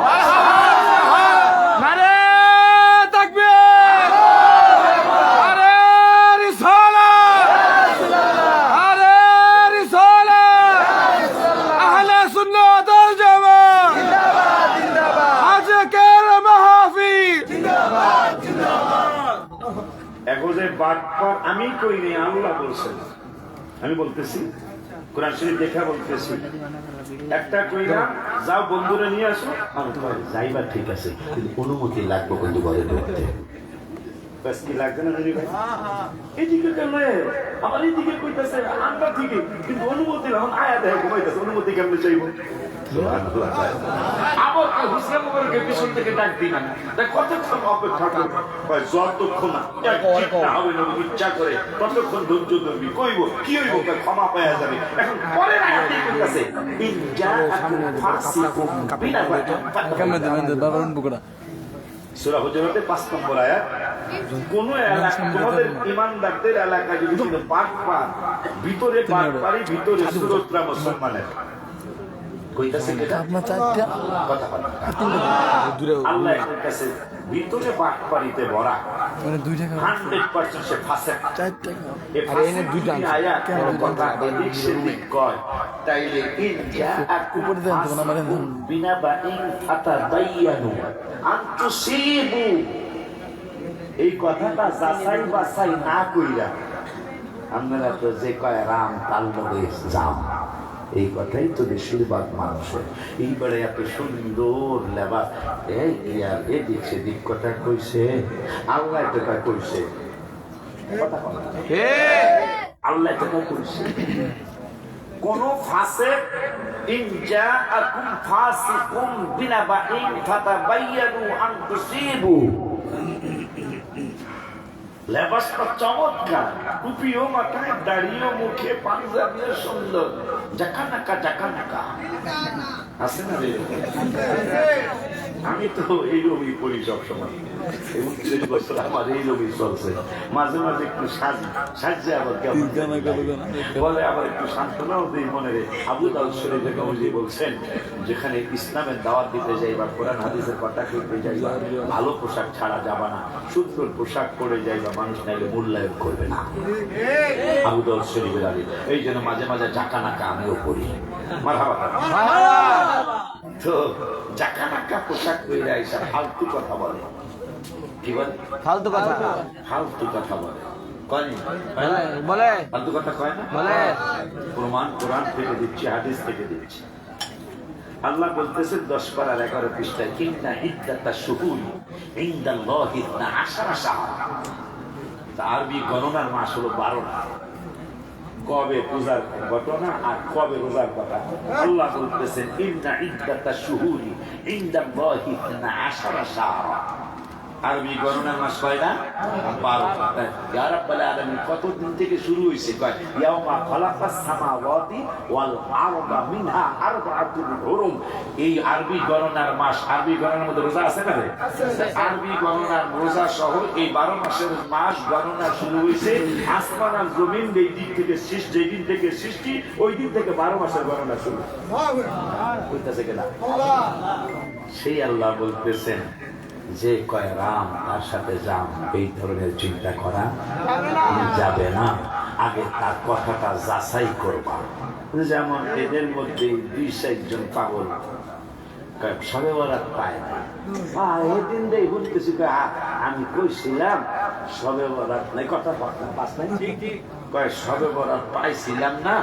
নারে তাকবীর, আরে রিসালাত, আরে রিসালাত, আহলে সুন্নাত ওয়াল জামাত জিন্দাবাদ, জিন্দাবাদ, আজকের মাহফিল জিন্দাবাদ, জিন্দাবাদ। এখন যে বাটপার আমি কই নেই, আল্লাহ বলছেন, আমি বলতেছি, কোরআন শরীফ দেখা বলতেছি। একটা কইরা যাও বন্ধুরা নিয়ে আসো, যাইবা ঠিক আছে, কিন্তু অনুমতি লাগবে কিন্তু ঘরে ঢুকতে। বাস কি লাগবে না ভাই? এইদিকে কেন আমার এইদিকে কইতাছে আমরা ঠিকই, কিন্তু অনুমতি এখন আয়া দেখে ঘুমাইতেছে, অনুমতি কেমনে চাইবো? আবার হুসেন মুবারকে পিছন থেকে ডাক দিই না, কতক্ষণ অপেক্ষা করবো? যতক্ষণ হবে না ইচ্ছা করে ততক্ষণ ধৈর্য ধরবি। কইব কি হইব? ক্ষমা পাওয়া যাবে। এখন পরে আছে সূরা হুজুরাতের 5 নম্বর আয়াত, কোন এলাকা তোমাদের ঈমানদারদের এলাকায় যদি কোনো বাটপার, ভিতরে বাটপারি, ভিতরে সুরতরা মুসলমানের কইতাছে কি আপনার চারটা কথা বলা আল্লাহ কইতাছে ভিতরে বাটপারিতে ভরা, মানে 2 টাকা 100% সে ফাসিক, 4 টাকা। আরে এনে 2 টাকা আয়াত কথা এদিক সেদিক কয়, তাইলে ইনজা উপর দেন তো না মানে বিনা বাইন ফাতাবায়ানু আনতুসিবু, এই কথাটা যাচাই বাছাই না কইরা আপনারা তো যে কয় রাম তাল লগে যাও, এই কথাই তো বেশিরভাগ মানুষের। এইবারে এত সুন্দর লেবাস, এদিক সেদিক কথা কইছে, আল্লাহ কথা কইছে, আল্লাহ কথা কইছে। কোন ফাসিক ইনজাআকুম ফাসিকুম বিনাবাইন ফাতাবায়ানু আন তুসিবু, লেবাসটা চমৎকার, টুপিও মাথায়, দাড়িও মুখে, পাঞ্জাবিও সুন্দর, জাকানাকা জাকানাকা আছে না রে? আমি তো এইরকমই করি সবসময়, 29 বছর আমার এইরকমই চলছে। মাঝে মাঝে একটু সাজে আবার কেমন বলে, আবার একটু সান্ত্বনাও দিই মনে রে। আবু দাউদ শরীফে নবী বলছেন, যেখানে ইসলামের দাওয়াত দিতে যাই বা কোরআন হাদিসের কথা কইতে যাই, ভালো পোশাক ছাড়া যাবা না, সুন্দর পোশাক পরে যাই বা মানুষ নাইলে মূল্যায়ন করবে না। আবু দাউদ শরীফের হাদিস। এই জন্য মাঝে মাঝে জাকানাকা আমিও পড়ি। মারহাবা। তো জাকানাকা পোশাক পরে আইসা ফালতু কথা বলে, কি বলে? ফালতু কথা, ফালতু কথা বলে, বলে ফালতু কথা কয় না, বলে। প্রমাণ কোরআন থেকে দিচ্ছি, হাদিস থেকে দিচ্ছি। আল্লাহ বলতেছেন 10 পারার 11 পৃষ্ঠায়, ইন্না ইদ্দাতাশ শুহুরি ইনদাল্লাহি 12 শাহর। আরবি গণনার মাস হলো 12টা। কবে পূজার ঘটনা আর কবে রোজার কথা আল্লাহ বলতেছেন, ইন্না ইদ্দাতাশ শুহুরি ইনদাল্লাহি 12 শাহর। আরবি গণনার মাস কয়টা? 12টা। ইয়া রাব্বাল আলামিন কতদিন থেকে শুরু হইছে? কয় ইয়াউমা খালাকাস সামাওয়াতি ওয়াল আরদা মিনহা আরবাআতুন হুরুম। এই আরবি গণনার মাস, আরবি গণনার মধ্যে রোজা আছে না রে? আরবি গণনার রোজা সহ এই 12 মাসের মাস গণনা শুরু হইছে আসমান আর জমিন যেই দিন থেকে সৃষ্টি ওই দিন থেকে 12 মাসের গণনা শুরু হইতাছে কিনা? সেই আল্লাহ বলতেছেন যে কয় রাম তার সাথে যাম, এই ধরনের চিন্তা করা যাবে না। আগে তার কথাটা যাচাই করবা। যেমন এদের মধ্যে 20 জন পাগল সবে বরাত পায় না, এদিন দেই বলতেছি আমি কইছিলাম সবে বরাত নাই, কথা পাস নাই, কয় সবে বরাত পাইছিলাম না,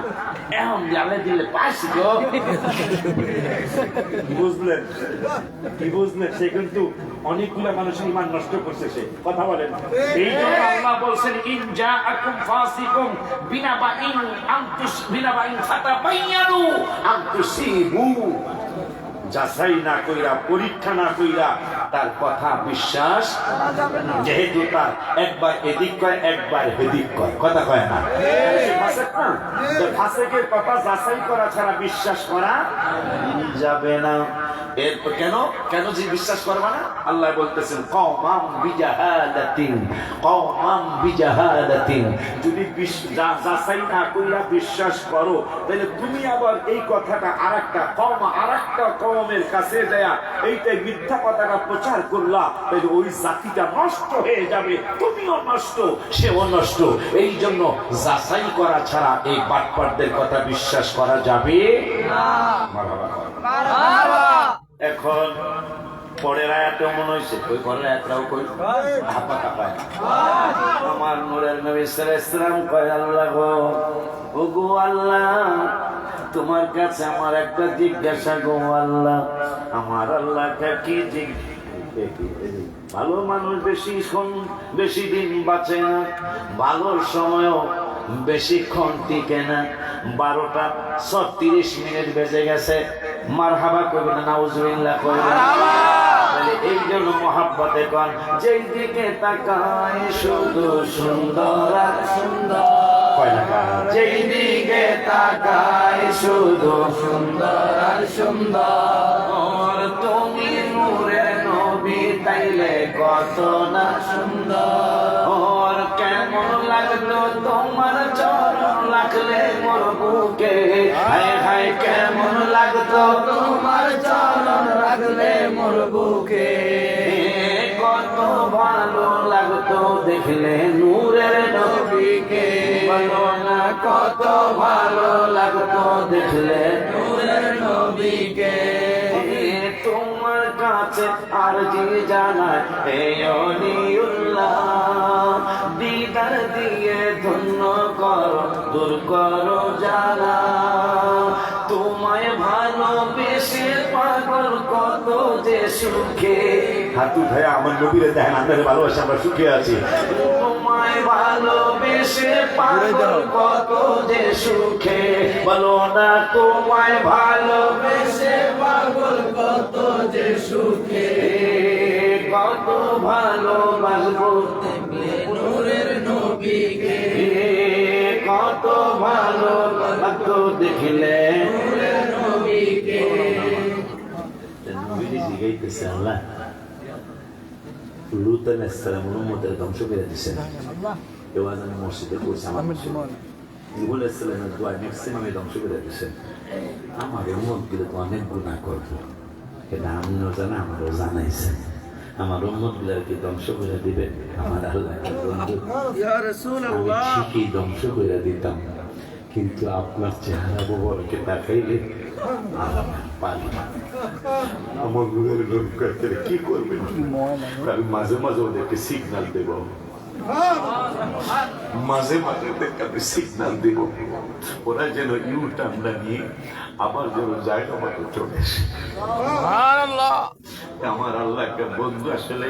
এখন জালে দিলে পাইছি গো। বুঝলেন কি বুঝলেন? সে কিন্তু অনেকগুলো মানুষের ইমান নষ্ট করছে, সে কথা বলেন। এই জন্য আল্লাহ বলছেন ইন জাআকুম ফাসিকুম বিনাবাইন ফাতাবায়ানু আন তুসিবু। যাচাই না কইরা, পরীক্ষা না কইরা তার কথা বিশ্বাস, যেহেতু তার একবার এদিক কয় একবার এদিক কয়, কথা কয় না, ফাসেকের কথা যাচাই করা ছাড়া বিশ্বাস করা যাবে না। এরপর কেন যে বিশ্বাস করবা না? আল্লাহ বলতেছেন কওমাম বিজাহাদাতিন, যদি যাচাই না কইরা বিশ্বাস করো তাহলে তুমি আবার এই কথাটা আরেকটা কওমের কাছে যায় এইটাই মিথ্যা কথাটা প্রচার করলা, তাহলে ওই জাতিটা নষ্ট হয়ে যাবে, তুমিও নষ্ট, সেও নষ্ট। এই জন্য যাচাই করা ছাড়া এই বাটপারদের কথা বিশ্বাস করা যাবে না। এখন পরের আয়াতে মনে হয়েছে ওই পরের আয়াতটাও কই হাপাতা পায় না। আমার নূরের নবী সাল্লাল্লাহু আলাইহি ওয়াসাল্লাম কয় আল্লাহ গো, ওগো আল্লাহ, তোমার কাছে আমার একটা জিজ্ঞাসা গো আল্লাহ। আমার আল্লাহকে কি ভালো মানুষ বেশি দিন বাঁচে না, ভালো সময়ও বেশিক্ষণ টিকে না। 12টা 36 মিনিট বেজে গেছে, মারহাবা করবে না, নাউজুবিল্লাহ করবে না। এই জন্য মহাব্বতে কন, যেই দিকে তাকায় শুধু সুন্দর আর সুন্দর, যেই দিকে তাকায় শুধু সুন্দর আর সুন্দর। তুমি নূরের নবী তাইলে কত না সুন্দর। কেমন লাগলো তোমার চরণ লাগলে মোর বুকে, হায় হায় কেমন লাগতো তোমার চরণ লাগলে মোর বুকে। কত ভালো লাগতো দেখলে নূরের নবীকে, বলো না কত ভালো লাগতো দেখলে নূরের নবীকে। তোমার কাছে আরজি জানাই হে ওলিউল্লাহ, দিদার দিয়ে ধন্য করো, দূর করো জানা। তোমায় ভালোবেসে পাগল কত যে সুখে, হাত উঠায় আমার নবীরে দেখেন, আপনার ভালোবাসা আমরা সুখে আছি। তোমায় ভালোবেসে পাগল কত যে সুখে, বলো না তোমায় ভালোবেসে পাগল কত যে সুখে। কত ভালোবাসবো দেখলে নূরের নবীকে, কত ভালো লাগতো দেখলে নূরের নবীকে। নবীজি জিগাইতেছে আল্লাহ লূত আলাইহিস সালামের উম্মতের ধ্বংস করে দিয়েছেন। এই ওয়াজ আমি মসজিদে করছি, আমার নূহ আলাইহিস সালামের দোয়া ম্যাক্সিমাম ধ্বংস করে দিয়েছেন। আমার উম্মতগুলো তো অনেক গুনাহ করবে, এটা আমিও জানা, আমারও জানাইছে। আমার উম্মতগুলোকে ধ্বংস করে দিবে আমার আল্লাহ, আমি ঠিকই ধ্বংস করে দিতাম, কিন্তু আপনার চেহারা ববরকে দেখাইলে পারি না। আমার গুণের লোক কি করবেন? আমি মাঝে মাঝে ওদেরকে সিগন্যাল দেব, মাঝে মাঝে ওদেরকে আমি সিগন্যাল দেব, ওরা যেন ইউটার্ন না নিয়ে আবার যেন জায়গা মতো চলে আসে। আমার আল্লাহ একটা বন্ধু, আসলে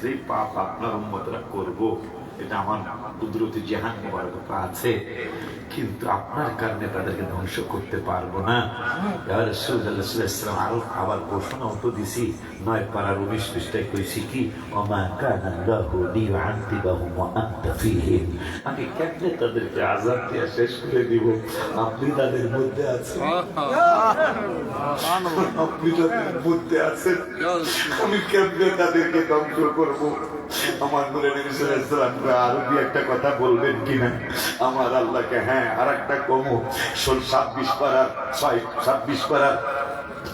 যে পাপ আপনার উম্মতরা করবো এটা আমার কুদরতি জাহান মোবারকতা আছে, কিন্তু আপনার কারণে তাদেরকে ধ্বংস করতে পারবো না। ইয়া রাসূলুল্লাহ সাল্লাল্লাহু আলাইহি ওয়াসাল্লাম আরো আবার ঘোষণাও তো দিছি, 9 পারার 19 পৃষ্ঠায় কইছি কি, ওমা কানা আল্লাহু লিয়ুআযিবাহুম ওয়া আনতা ফীহিম, আমি কেমনে তাদেরকে আযাব দিয়ে শেষ করে দিব, আপনি তাদের মধ্যে আছেন, আপনি তাদের মধ্যে আছেন, আমি কেমনে তাদেরকে ধ্বংস করবো। আমার নূরে নবী সাল্লাল্লাহু আলাইহি ওয়াসাল্লাম আরবি একটা কথা বলবেন কিনা আমার আল্লাহকে? হ্যাঁ, আর একটা কমো 26 পারার 26 পারার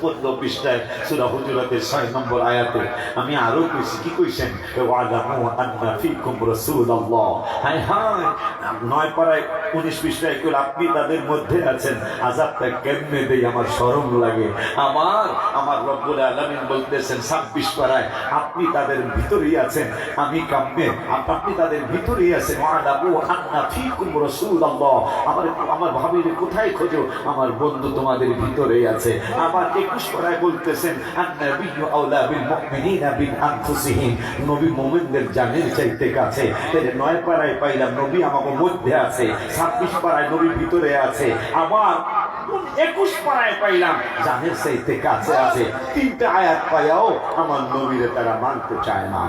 15 পৃষ্ঠায় সূরা হুজুরাতের 6 নম্বর আয়াতে আমি আরো কইছি, কি কইছেন? ওয়ালামু আন্না ফীকুম রাসূলুল্লাহ। হায় হায়, 9 পারায় 19 পৃষ্ঠায় কইল আপনি তাদের মধ্যে আছেন, আযাবটা কেমনে দেই আমার শরম লাগে। আমার রব্বুল আলামিন বলতেছেন 26 পারায় আপনি তাদের ভিতরেই আছেন, আমি কাম্যে আপনি তাদের ভিতরেই আছেন। ওয়ালামু আন্না ফীকুম রাসূলুল্লাহ, আমার ভাবিরে কোথায় খোঁজো, আমার বন্ধু তোমাদের ভিতরেই আছে। আবার 21 পারায় বলতেছেন আন-নাবিয়্যু আওলা বিল মুমিনিনা বিন আনফুসিহিম, নবী মুমিনদের জানের চাইতে কাছে। তাহলে 9 পারায় পাইলাম নবী আমাদের মধ্যে আছে, 26 পারায় নবী ভিতরে আছে, আবার 21 পারায় পাইলাম জানের চাইতে কাছে আছে। 3টা আয়াত পাইয়াও আমার নবীরে তারা মানতে চায় না।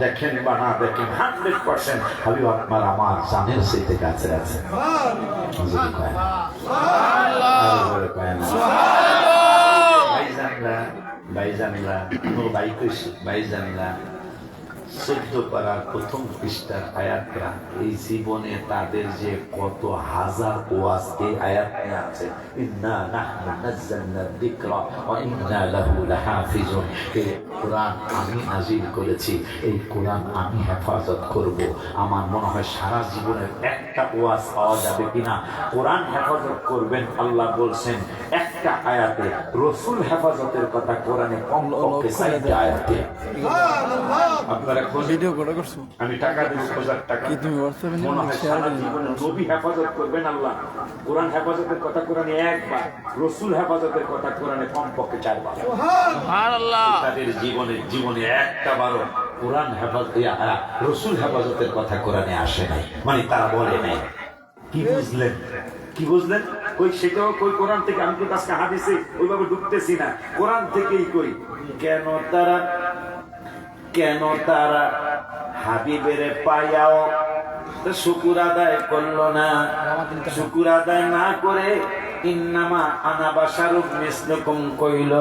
দেখেন বা না দেখেন, 100% হাবিব আপনার আমার জানের চাইতে কাছে আছে। ভাইজানরা 14 পারার প্রথম পৃষ্ঠার আয়াতটা, এই জীবনে তাদের যে কত হাজার ওয়াজ এই আয়াতে আছে। ইন্না নাহনু নাযালনা যিকরা ওয়া ইন্না লাহু লাহাফিজুন, এই কোরআন আমি নাযিল করেছি, এই কোরআন আমি হেফাজত করব। আমার মনে হয় সারা জীবনের একটা ওয়াজ পাওয়া যাবে কিনা। কোরআন হেফাজত করবেন আল্লাহ বলছেন একটা আয়াতে, রাসূল হেফাজতের কথা কোরআনে কমপক্ষে 4টা আয়াতে। আপনারা ভিডিও করে করছো, আমি টাকা দেব 1000 টাকা, কি তুমি হোয়াটসঅ্যাপে মনে হয় সারা জীবনে নবী হেফাজত করবেন আল্লাহ, কোরআন হেফাজতের কথা কোরআনে একবার, রাসূল হেফাজতের কথা কোরআনে কমপক্ষে 4 বার। সুবহানাল্লাহ। তাদের জীবনে একটা বারও কোরআন হেফাজত রাসূল হেফাজতের কথা কোরআনে আসে নাই, মানে তারা বলে নাই। কি বুঝলেন? কই সেটাও কই কোরআন থেকে, আমি তো আজকে হাদিসে ওইভাবে ঢুকতেছি না, কোরআন থেকেই কই। কেন তারা হাবিবের পাইয়াও শুকুর আদায় করলো না? শুকুর আদায় না করে ইন্নামা আনা বাশারুম মিসলুকুম কইল,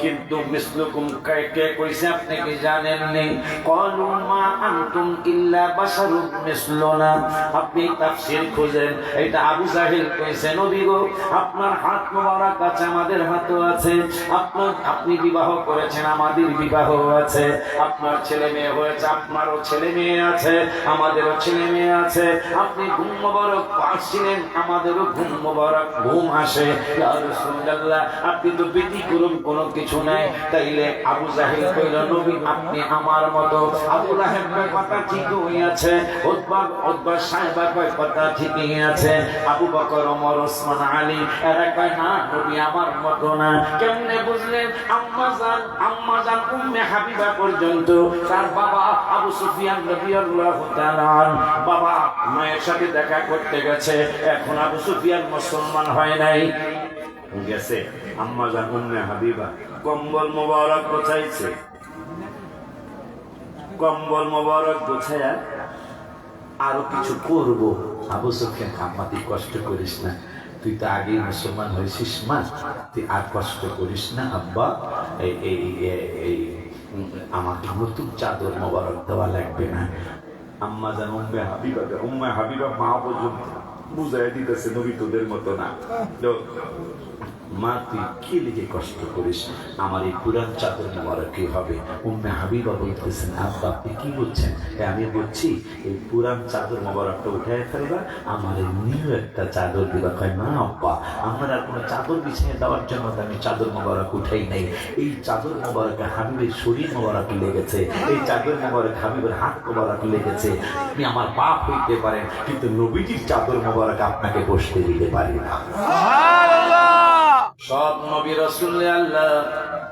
কিন্তু মিসলুকুম কে কইছে আপনি কি জানেন নি? ক্বালু মা আনতুম ইল্লা বাশারুম মিসলুনা। আপনি তাফসীর খুঁজেন, এটা আবু জাহেল কইছে নবী গো আপনার হাত মোবারক আছে, আমাদের হাতও আছে, আপনি বিবাহ করেছেন, আমাদের বিবাহ আছে, আপনার ছেলে মেয়ে হয়েছে, আপনারও ছেলে মেয়ে আছে, আমাদেরও ছেলে মেয়ে আছে, আপনি ঘুম মোবারক পাচ্ছিলেন, আমাদেরও ঘুম মোবারক ঘুম আসে। ইয়া রাসূলুল্লাহ আপনি তো ব্যতিক্রম কোনো কিছু নাই। তাইলে আবু জাহেল কইল নবী আপনি আমার মতো। আবু লাহাবের কথা ঠিক হইয়াছে, উতবা সাহেবের কথা ঠিকই আছে, আবু বকর ওমর ওসমান আলী এরা কয় না নবী আমার মতো না। কেমনে বুঝলেন? আম্মাজান উম্মে হাবিবা পর্যন্ত তার বাবা আবু সুফিয়ান রাদিয়াল্লাহু তাআলা বাবা মায়ের সাথে দেখা করতে গেছে, এখন আবু সুফিয়ান মুসলমান হয় নাই, গেছে আম্মাজান উম্মে হাবিবা কম্বল মোবারক গোছাইছে, কম্বল মোবারক গোছায়া আরো কিছু করবো। আবু সুফিয়ান আম্মা তুই কষ্ট করিস না, তুই তো আগেই মুসলমান হয়েছিস মা, তুই আর কষ্ট করিস না আব্বা, এই আমাকে নতুন চাদর মোবারক দেওয়া লাগবে না। আম্মা জান উম্মে হাবিবা মা পর্যন্ত বুঝাই দিতেছে নবী তোদের মতো না। মা তুই কি লিখে কষ্ট করিস, আমার এই পুরান চাদর মোবারক কি হবে? উম্মে হাবিবা বলতেছেন আব্বা আপনি কি বলছেন? আমি বলছি এই পুরান চাদর মোবারকটা উঠাই ফেলবা, আমার এই নিউ একটা চাদর দিবা। কয় না আব্বা আমার আর কোনো চাদর বিছিয়ে দেওয়ার জন্য আমি চাদর মোবারক উঠাই নাই, এই চাদর মোবারক হাবিবের শরীর মোবারক লেগেছে, এই চাদর মোবারক হাবিবের হাত মোবারক লেগেছে। আপনি আমার বাপ হইতে পারেন, কিন্তু নবীজির চাদর মোবারক আপনাকে বসতে দিতে পারি না। সব নবী রাসূল আল্লাহ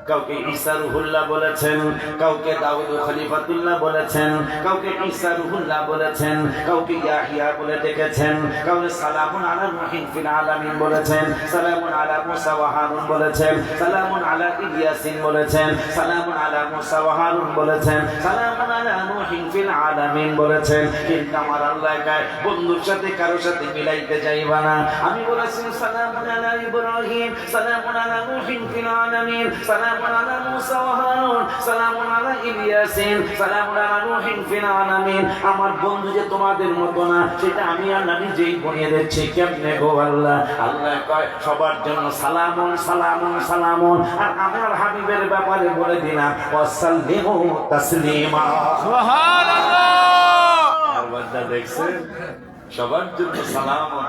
কাউকে ঈসা রুহুল্লাহ বলেছেন, কাউকে দাউদ খলিফাতুল্লাহ বলেছেন, কাউকে ঈসা রুহুল্লাহ বলেছেন, কাউকে ইয়াহিয়া বলে ডেকেছেন, কাউকে সালামুন আলা নূহিন ফিল আলামিন বলেছেন, সালামুন আলা মুসা ওয়া হারুন বলেছেন, সালামুন আলা ইলিয়াসিন বলেছেন, সালামুন আলা মুসা ওয়া হারুন বলেছেন, সালামুন আলা নূহিন ফিল আলামিন বলেছেন। কিন্তু আমার আল্লাহ কয় বন্ধুর সাথে কারো সাথে মিলাইতে যাইবা না। আমি বলেছি সালামুন আলা ইব্রাহিম, সালামুন আলা নূহিন ফিল আলামিন, সালামুন আলা মুসা ওয়া হারুন, সালামুন আলা ইলিয়াসিন, সালামুন আলা নূহিন ফিল আলামিন। আমার বন্ধু যে তোমাদের মতো না, সেটা আমি আল্লাহ নিজেই বনিয়ে দিচ্ছি। কেমনে গো আল্লাহ? আল্লাহ কয় সবার জন্য সালামুন সালামুন সালামুন। আর আমার হাবিবের ব্যাপারে বলে দিলাম ওয়াসাল্লিমু তাসলিমা। সুবহানাল্লাহ। আর বান্দা দেখছে সবার জন্য সালামুন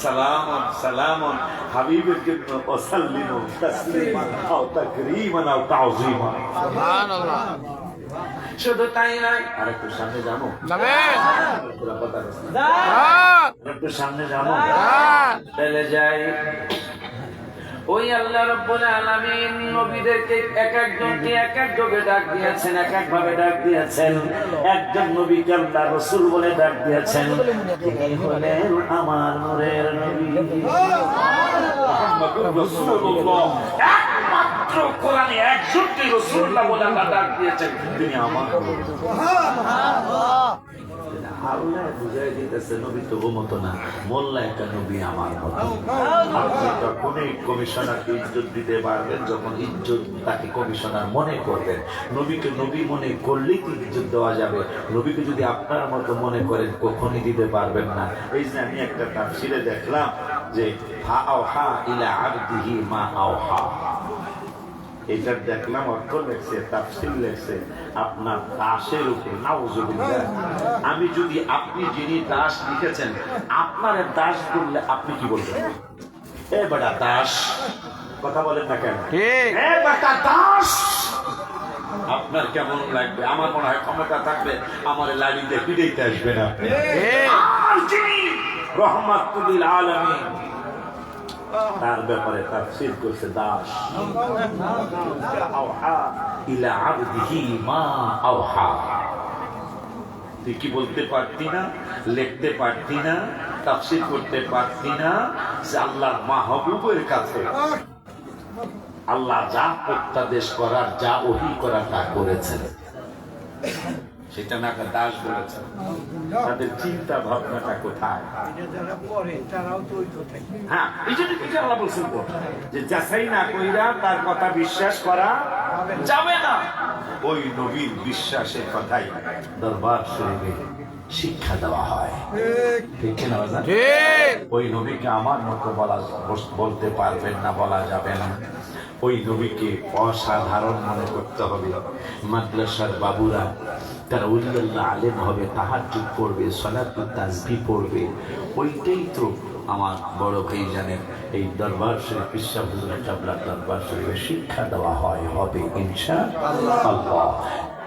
সালামুন সালামুন, হাবিবের জন্য ওয়াসাল্লিমু তাসলিমা আও তাকরীমান আও তাযীমা। সুবহানাল্লাহ। শুধু তাই নয়, আরেকটু সামনে যাবো, যাবেন? পুরা কথা বলছি। হ্যাঁ। একটু সামনে যাবো, হ্যাঁ। চলে যাই। ওই আল্লাহ রাব্বুল আলামিন নবীদেরকে এক একজনকে এক এক যোগে ডাক দিয়েছেন, এক এক ভাবে ডাক দিয়েছেন। একজন নবীকে আল্লাহ রাসূল বলে ডাক দিয়েছেন, তিনি হলেন আমার নূরের নবী মুহাম্মদুর রাসূলুল্লাহ। একমাত্র কোরআনে একজনকে রাসূলুল্লাহ বলে আল্লাহ ডাক দিয়েছেন, তিনি আমার নবী। আল্লাহ বুঝাই দিতেছে নবী তো মতো না, মোল্লা একটা নবী আমার মতো। আপনি তখনই কমিশনারকে ইজ্জত দিতে পারবেন যখন ইজ্জত তাকে কমিশনার মনে করবেন। নবীকে নবী মনে করলেই তো ইজ্জত দেওয়া যাবে। নবীকে যদি আপনার মতো মনে করেন কখনই দিতে পারবেন না। এই যে আমি একটা তাফসীরে দেখলাম যে ফা আওহা ইলা আবদিহি মা আওহা, এটা দেখলাম অর্থ লেখছে, তাফসীর লেখছে আপনার দাসের উপর। নাউযুবিল্লাহ। আমি যদি আপনি যিনি দাস লিখেছেন আপনার দাস বললে আপনি কি বলবেন? এ বেটা দাস, কথা বলেন না কেন? ঠিক। এ বেটা দাস, আপনার কেমন লাগবে? আমার মনে হয় ক্ষমতা থাকলে আমার লাড়িতে পিটাইতে আসবে না। আর যিনি রহমাতুল লিল আলামিন, তার ব্যাপারে তাফসীর করছে দাস। আওহা ইলা আবদিহি মা আওহা। তুই কি বলতে পারতি না, লিখতে পারতি না, তাফসীর করতে পারতি না যে আল্লাহর মাহবুবের কাছে আল্লাহ যা প্রত্যাদেশ করার, যা ওহী করার তা করেছেন, সেটা না একটা দাস বলেছেন। তাদের চিন্তা ভাবনাটা কোথায়? হ্যাঁ, এই জন্য কিছু আল্লাহ বলছেন যে যাচাই না কইরা তার কথা বিশ্বাস করা যাবে না। ওই নবীর বিশ্বাসের কথাই দরবার শরীফে শিক্ষা দেওয়া হয়, ঠিক না বাজার? ঠিক। ওই নবীকে আমার মতো বলতে পারবেন না, বলা যাবে না। ওই নবীকে অসাধারণ মনে করতে হবে। মাদ্রাসার বাবুরা তারা উল্লাল্লাহ আলেম হবে, তাহাজ্জুদ পড়বে, সালাতুত তাসবিহ পড়বে। ওইটাই তো আমার বড় ভাই জানেন, এই দরবার শরীফ পিসা হুজুর কাবলার দরবার শরীফে শিক্ষা দেওয়া হয়, হবে ইনশাআল্লাহ।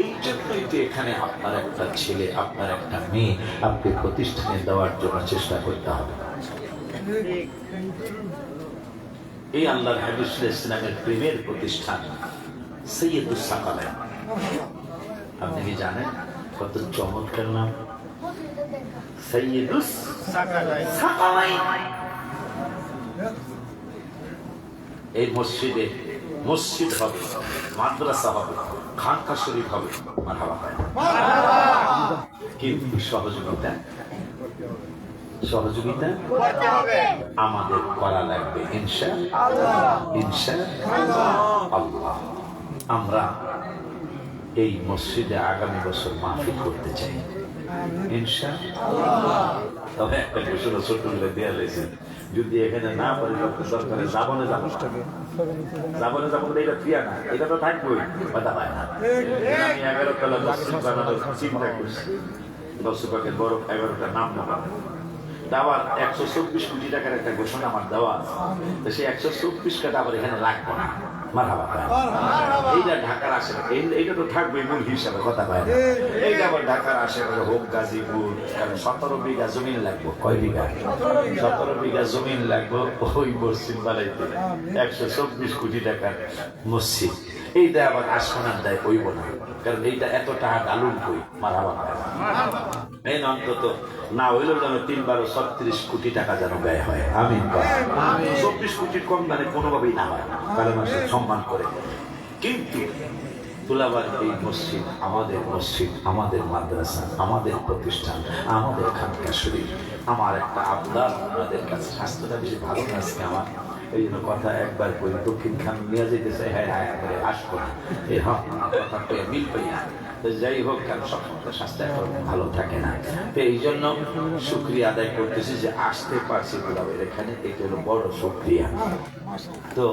এই জন্যই তো এখানে আপনার একটা ছেলে, আপনার একটা মেয়ে আপনি প্রতিষ্ঠানে দেওয়ার জন্য চেষ্টা করতে হবে। এই আল্লাহর হাবিব সাল্লাল্লাহু আলাইহি ওয়াসাল্লামের প্রেমের প্রতিষ্ঠান সৈয়দুস সাকালাইন। আপনি কি জানেন কত চমৎকার নাম সৈয়দুস সাকালাইন? এই মসজিদে মসজিদ হবে, মাদ্রাসা হবে, খানকা শরীফ হবে। মারহাবা। কিন্তু সহযোগিতা আমাদের করা লাগবে ইনশাআল্লাহ। আমরা এই মসজিদে আগামী বছর মাহফিল করতে চাই ইনশাআল্লাহ। তবে একটা ঘোষণা ছোট করে দেওয়া হয়েছে, যদি এখানে না পারি সরকারে যাবনে যাবো এটা ফিয়া না, এটা তো থাকবোই, কথা পায় না। আমি 11 তলা মসজিদ বানানোর চিন্তা করছি। দর্শকের বড় 11টা নাম নেওয়া দাওয়ার 124 কোটি টাকার একটা ঘোষণা আমার দেওয়া, তো সেই 124 টাকা আবার এখানে লাগবে না। মারহাবা কয়। এইটা ঢাকার আশেপাশে, এইটা তো থাকবে মূল হিসাবে, কথা কয় না। এইটা আবার ঢাকার আশেপাশে হোক গাজীপুর, কারণ 17 বিঘা জমিন লাগবে। কয় বিঘা? 17 বিঘা জমিন লাগবে ওই মসজিদ বানাইতে। 124 কোটি টাকার মসজিদ। এইটা আবার আসমানার দায় কইব না, কারণ এইটা এত টাকা ডালুন কই। মারহাবা কয়। এই অন্তত না হইলেও যেন 3-12-36 কোটি টাকা যেন ব্যয় হয়। আমিন। 24 কোটির কম মানে কোনোভাবেই না হয়, কারণ মানুষের সম্মান করে। কিন্তু তুলাবার এই মসজিদ আমাদের মাদ্রাসা, আমাদের প্রতিষ্ঠান, আমাদের খানকা শরীফ। আমার একটা আবদার আপনাদের কাছে, স্বাস্থ্যটা বেশি ভালো না আজকে আমার, এই জন্য কথা একবার করে দক্ষিণ খান নিয়ে যেতে চাই। হ্যাঁ হ্যাঁ করে আসবো না, এই কথা পেয়ে মিল পাই না। যাই হোক, কেন সবসময় স্বাস্থ্য এখন ভালো থাকে না, তো এই জন্য শুক্রিয়া আদায় করতেছি যে আসতে পারছি তুলাবের এখানে, এটা হলো বড় শুক্রিয়া। তো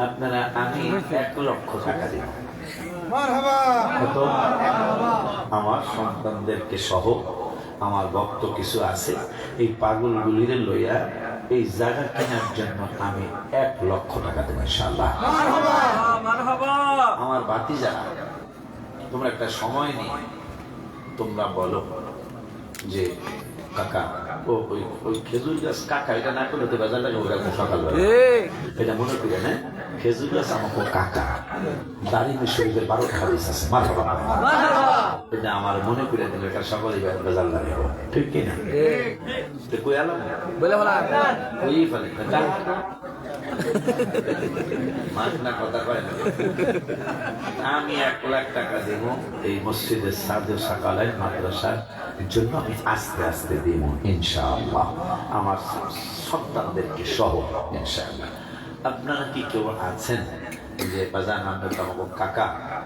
আপনারা, আমি 1 লক্ষ টাকা দিব আমার সন্তানদেরকে সহ, আমার ভক্ত কিছু আছে, এই পাগলগুলির লইয়া এই জায়গা কেনার জন্য আমি 1 লক্ষ টাকা দেব ইনশাআল্লাহ। আমার ভাতিজা, তোমরা একটা সময় নিয়ে তোমরা বলো যে কাকা, ওই খেজুর গাছ, কাকা এটা না করলে তো বাজার লাগে সকালবেলা, এটা মনে করি না, খেজুর গাছ আমাকে কাকা, দাঁড়িয়ে শরীরের 12টা হাদিস আছে। মারহাবা। এটা আমার মনে করে দিলে এটা সকালে বাজার লাগে, ঠিক কিনা? কই আলাম বলে ওই ফেলে কথা কয় না। আমি 1 লাখ টাকা দেব এই মসজিদের সাদে সকালে মাদ্রাসার জন্য, আমি আস্তে আস্তে দিব ইনশাআল্লাহ, আমার সন্তানদেরকে সহ ইনশাআল্লাহ। আপনারা কি কেউ আছেন যে বাজার নামে আমাকে কাকা,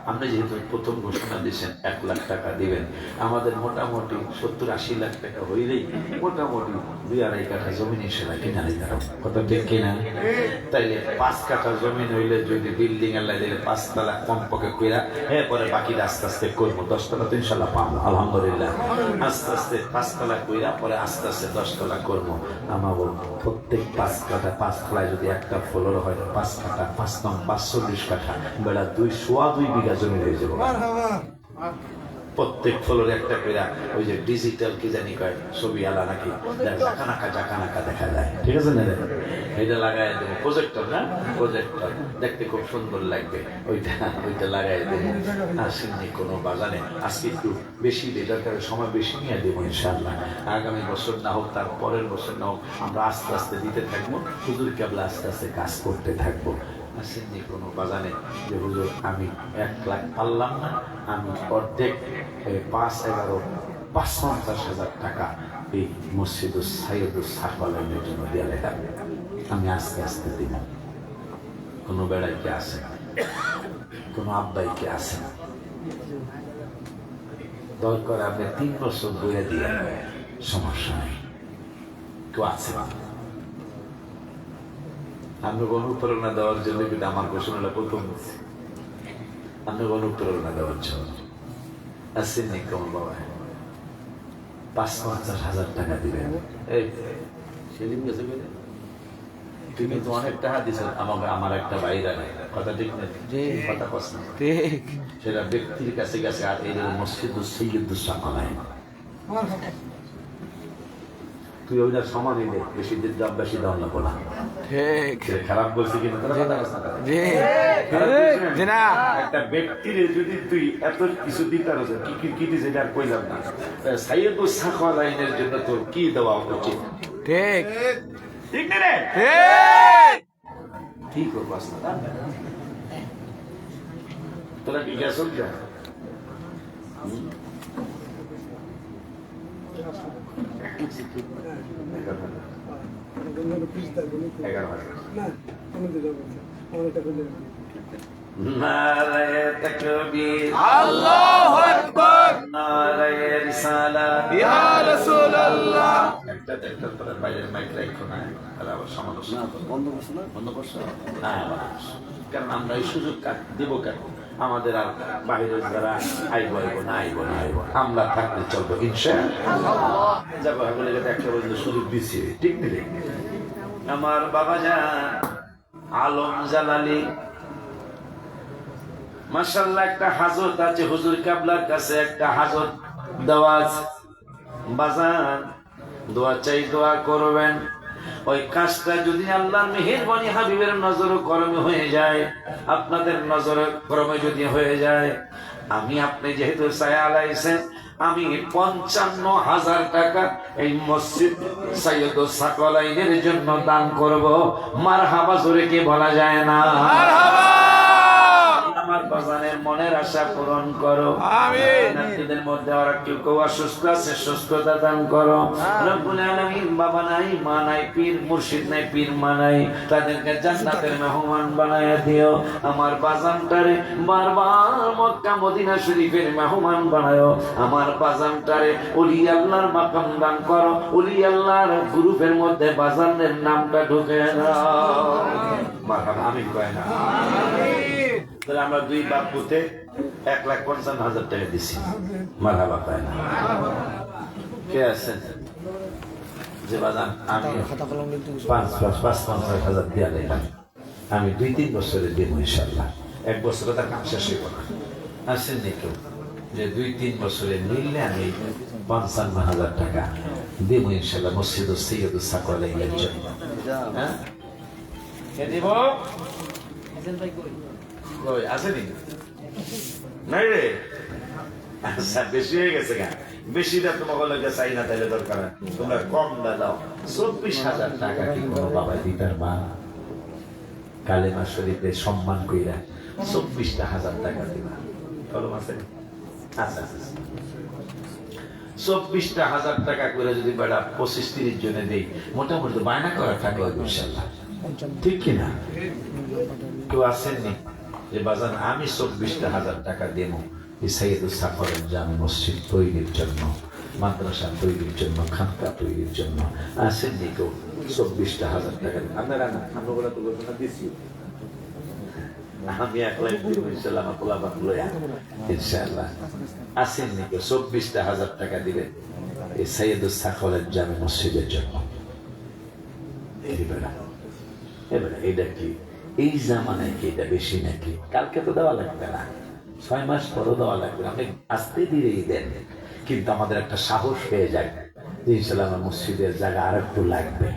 আপনি যেহেতু প্রথম ঘোষণা দিয়েছেন 1 লাখ টাকা দিবেন, আমাদের মোটামুটি 70-80 লাখ টাকা হইলেই মোটামুটি 2-2.5 কাঠা জমিন হিসেবে কিনা নিতে হবে, কথা ঠিক কিনা? তাইলে 5 কাঠা জমিন হইলে যদি বিল্ডিং এর লাগে 5 তলা কমপক্ষে কইরা, এরপরে বাকি আস্তে আস্তে করবো। 10 তলা তো ইনশাল্লাহ পাবো আলহামদুলিল্লাহ। আস্তে আস্তে 5 তলা কইরা পরে আস্তে আস্তে 10 তলা করবো। আমার প্রত্যেক 5 কাঠা 5 তলায় যদি একটা ফ্লোর হয়, 5 কাঠা 5 নং 540 কাঠা, বেড়া 2 বিঘা জমি হয়ে যাবো। প্রত্যেক ফ্লোরে একটা করে ওই যে ডিজিটাল কি জানি কয় ছবি আলা নাকি জাকানাকা দেখা যায়, ঠিক আছে না? এটা লাগাই দেবো, প্রজেক্টর না, প্রজেক্টর দেখতে খুব সুন্দর লাগবে, ওইটা লাগাই দেবো। আর সিন্নি কোনো বাজানে আজকে একটু বেশি দরকার, সময় বেশি নিয়ে দেবো ইনশাআল্লাহ। আগামী বছর না হোক, তার পরের বছর না হোক, আমরা আস্তে আস্তে দিতে থাকবো। হুজুর কেবলা আস্তে আস্তে কাজ করতে থাকবো। আসেননি কোনো বাজানে যে হুজুর আমি 1 লাখ পারলাম না, আমি অর্ধেক 5-11-50,000 টাকা এই মসজিদুস সাইয়্যিদুস সাকলাইনের জন্য দিয়ে লেখা, আমি আস্তে আস্তে দিব। কোনো বেড়াইকে আসে, কোনো আব্বাইকে আসে না, দরকার আপনি 3 বছর বইয়ে দিয়ে সমস্যা নেই, কেউ আছে না। আমি অনুপ্রেরণা দেওয়ার জন্য, কিন্তু আমার ঘোষণাটা প্রথম আমি অনুপ্রেরণা দেওয়ার জন্য আসেননি কেমন বাবা 5-50,000 টাকা দিবেন। এই সেদিন গেছে তুমি তো অনেক টাকা দিচ্ছ আমাকে, আমার একটা বাইরা নেই, কথা ঠিক নেই, কথা কষ্ট ঠিক, সেটা ব্যক্তির কাছে গেছে। আর এই মসজিদুস সাইয়্যিদুস সাকলাইন, তুই ওইটা সমানই নেই, বেশি দিন দাম বেশি দাম লাগবো না, ঠিক? খারাপ বলছি কিন্তু একটা ব্যক্তির যদি তুই এত কিছু দিতে পারো, কি দিছে এটা আর কইলাম না, সাইয়্যিদুস সাকলাইনের জন্য তোর কি দেওয়া উচিত, ঠিক ঠিক না রে? কি করবো তোরা কি গ্যাস হল যা নারায়ে তাকবীর, আল্লাহু আকবার, নারায়ে রিসালাত, ইয়া রাসূলুল্লাহ। একটা পরে বাইরের মাইক রাখো না, আর আবার সমালোচনা বন্ধ করছো না, কারণ আমরা এই সুযোগ দেব কেন? আমাদের আর বাহিরের যারা আইব না, আমরা থাকতে চলবো ইনশাআল্লাহ। যাবো বলে একটা বলতে সুযোগ দিচ্ছি, ঠিক নেই? আমার বাবা জান আলম জালালি মাশাআল্লাহ একটা হাজত আছে, হুজুর কাবলার কাছে একটা হাজত দেওয়া আছে। বাজান দোয়া চাই, দোয়া করবেন। ওই কাজটা যদি আল্লাহর মেহেরবানি হাবিবের নজর করমে হয়ে যায়, আপনাদের নজর করমে যদি হয়ে যায়, আমি আপনি যেহেতু ছায়া আলাইছেন, আমি ৫৫,০০০ টাকা এই মসজিদ সৈয়দ সাকলাইনের জন্য দান করব। মারহাবা জোরে কি বলা যায় না? আমার বাজানের মনের আশা পূরণ করো। আমিন। আপনাদের মধ্যে আর কেউ কেউ অসুস্থ আছে, সুস্থতা দান করো। রব্বুল আলামিন, বাবা নাই, মা নাই, পীর মুর্শিদ নাই, পীর মা নাই, তাদেরকে জান্নাতের মেহমান বানায়া দিও। আমার বাজানটারে বারবার মক্কা মদিনা শরীফের মেহমান বানায়ো। আমার বাজানটারে ওলি আল্লাহর মাকাম দান করো। ওলি আল্লাহর গ্রুপের মধ্যে বাজানের নামটা ঢুকে দাও। মারহাবা, আমিন কয় না? তাহলে আমরা দুই বাপ পুতে ১,৫৫,০০০ টাকা দিছি। মারহাবা কয় না? কে আছেন যে বাজান আমি ৫,৫০,০০০ দিয়া দিলাম, আমি ২-৩ বছরে দেবো ইনশাল্লাহ। ১ বছরে তার কাম শেষ হইব না। আসেন নি কেউ যে ২-৩ বছরে নিলে আমি ৫৫,০০০ টাকা দেবো ইনশাল্লাহ মসজিদ সৈয়দ সাকলাইনের জন্য। হ্যাঁ, কে দিব? কই আসেনি? নাই রে, আচ্ছা বেশি হয়ে গেছে গা। বেশিটা তোমাকে লোকে চাই না, তাইলে দরকার তোমরা কম দাও। ২৪,০০০ টাকা কি কোনো বাবা দিতার মা কালেমা শরীফে সম্মান কইরা ২৪,০০০ টাকা দিবা? কলম আছে? আচ্ছা আচ্ছা, ২৪,০০০ টাকা করে যদি বেড়া ২৫-৩০ জনে দেই, মোটামুটি বায়না করা থাকবে ইনশাল্লাহ। ঠিক কিনা? কেউ আসেননি যে বাজান আমি ২৪,০০০ টাকা দেব এই সৈয়দুল সাফরের জামে মসজিদ তৈরির জন্য, মাদ্রাসা তৈরির জন্য, খানকা তৈরির জন্য? আসেননি কেউ? ২৪,০০০ টাকা আপনারা না, আমরা তো ঘোষণা দিচ্ছি। আমি একলাই ইনশাল্লাহ, আমার পোলাপান লইয়া ইনশাল্লাহ। আসেননি কেউ? ২৪,০০০ টাকা দিবে এই সৈয়দুল সাফরের জামে মসজিদের জন্য। এবারে এটা কি এই জামানায় কি এটা বেশি নাকি? কালকে তো দেওয়া লাগবে না, ৬ মাস পরও দেওয়া লাগবে না, আপনি আস্তে ধীরেই দেন। কিন্তু আমাদের একটা সাহস হয়ে যায় যে ইনশাল্লাহ আমার মসজিদের জায়গা আর একটু লাগবে,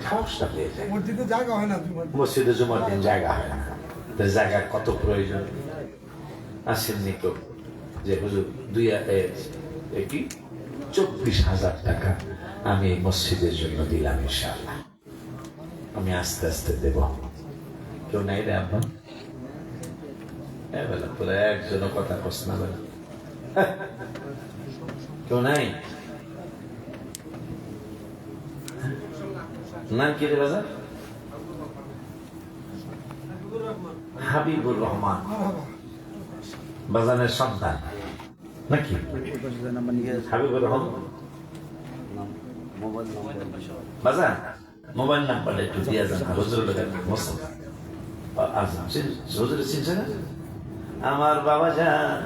সাহসটা হয়ে যায়। মসজিদে জুমার দিন জায়গা হয় না, তো জায়গার কত প্রয়োজন। আসেননি কেউ যে হুজুর ২৪,০০০ টাকা আমি এই মসজিদের জন্য দিলাম ইনশাআল্লাহ, আমি আস্তে আস্তে দেব? কেউ নাই রে আপনার? বেলা তোরা একজনও কথা কস না বেলা, কেউ নাই? নাম কি রে বাজার? হাবিবুর রহমান, বাজানের সন্তান নাকি? হাবিবুর রহমান বাজার মোবাইল নাম্বারটা একটু দিয়ে যান। হুজুরের চিনছে না? আমার বাবা যান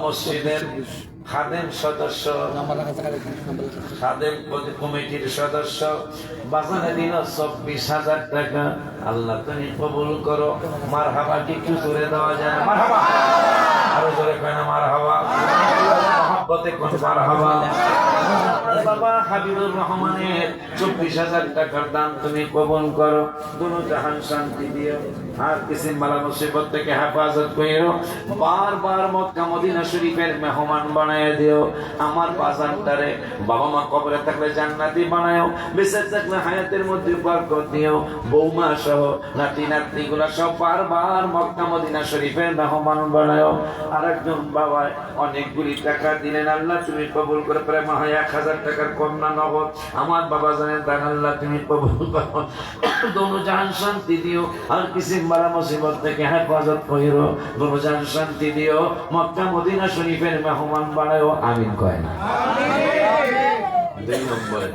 মসজিদের খাদেম সদস্য, খাদেম কমিটির সদস্য, বাজারে দিল ২৪,০০০ টাকা। আল্লাহ তুমি কবুল করো। মারহাবা কি একটু জোরে দেওয়া যায়? মারহাবা, আরো জোরে কয় না? মারহাবা, মহব্বতে কোন মারহাবা। বাবা হাবিবুর রহমানের ২৪,০০০ টাকার দান তুমি কবুল করো। দুনো জাহান শান্তি দিও, আর কিসিম বালা মুসিবত থেকে হেফাজত কইরো। বারবার মক্কা মদিনা শরীফের মেহমান বানায় দিও। আমার বাজানটারে বাবা মা কবরে থাকলে জান্নাতি বানায়ও, বেঁচে থাকলে হায়াতের মধ্যে বরকত দিও। বৌমা সহ নাতি নাতনি গুলা সব বারবার মক্কা মদিনা শরীফের মেহমান বানায়ও। আর একজন বাবা অনেকগুলি টাকা দিলেন, আল্লাহ তুমি কবুল করে। প্রেম হয় ১,০০০ টাকার কন্যা নগদ আমার বাবা জানেন, তার আল্লাহ তুমি কবুল করো। দোনো জাহান শান্তি দিও, আর কিসি বালা মুসিবত থেকে হেফাজত কইরো। দোনো জাহান শান্তি দিও, মক্কা মদিনা শরীফের মেহমান বানায়ও। আমিন কয় না? ২ নম্বরে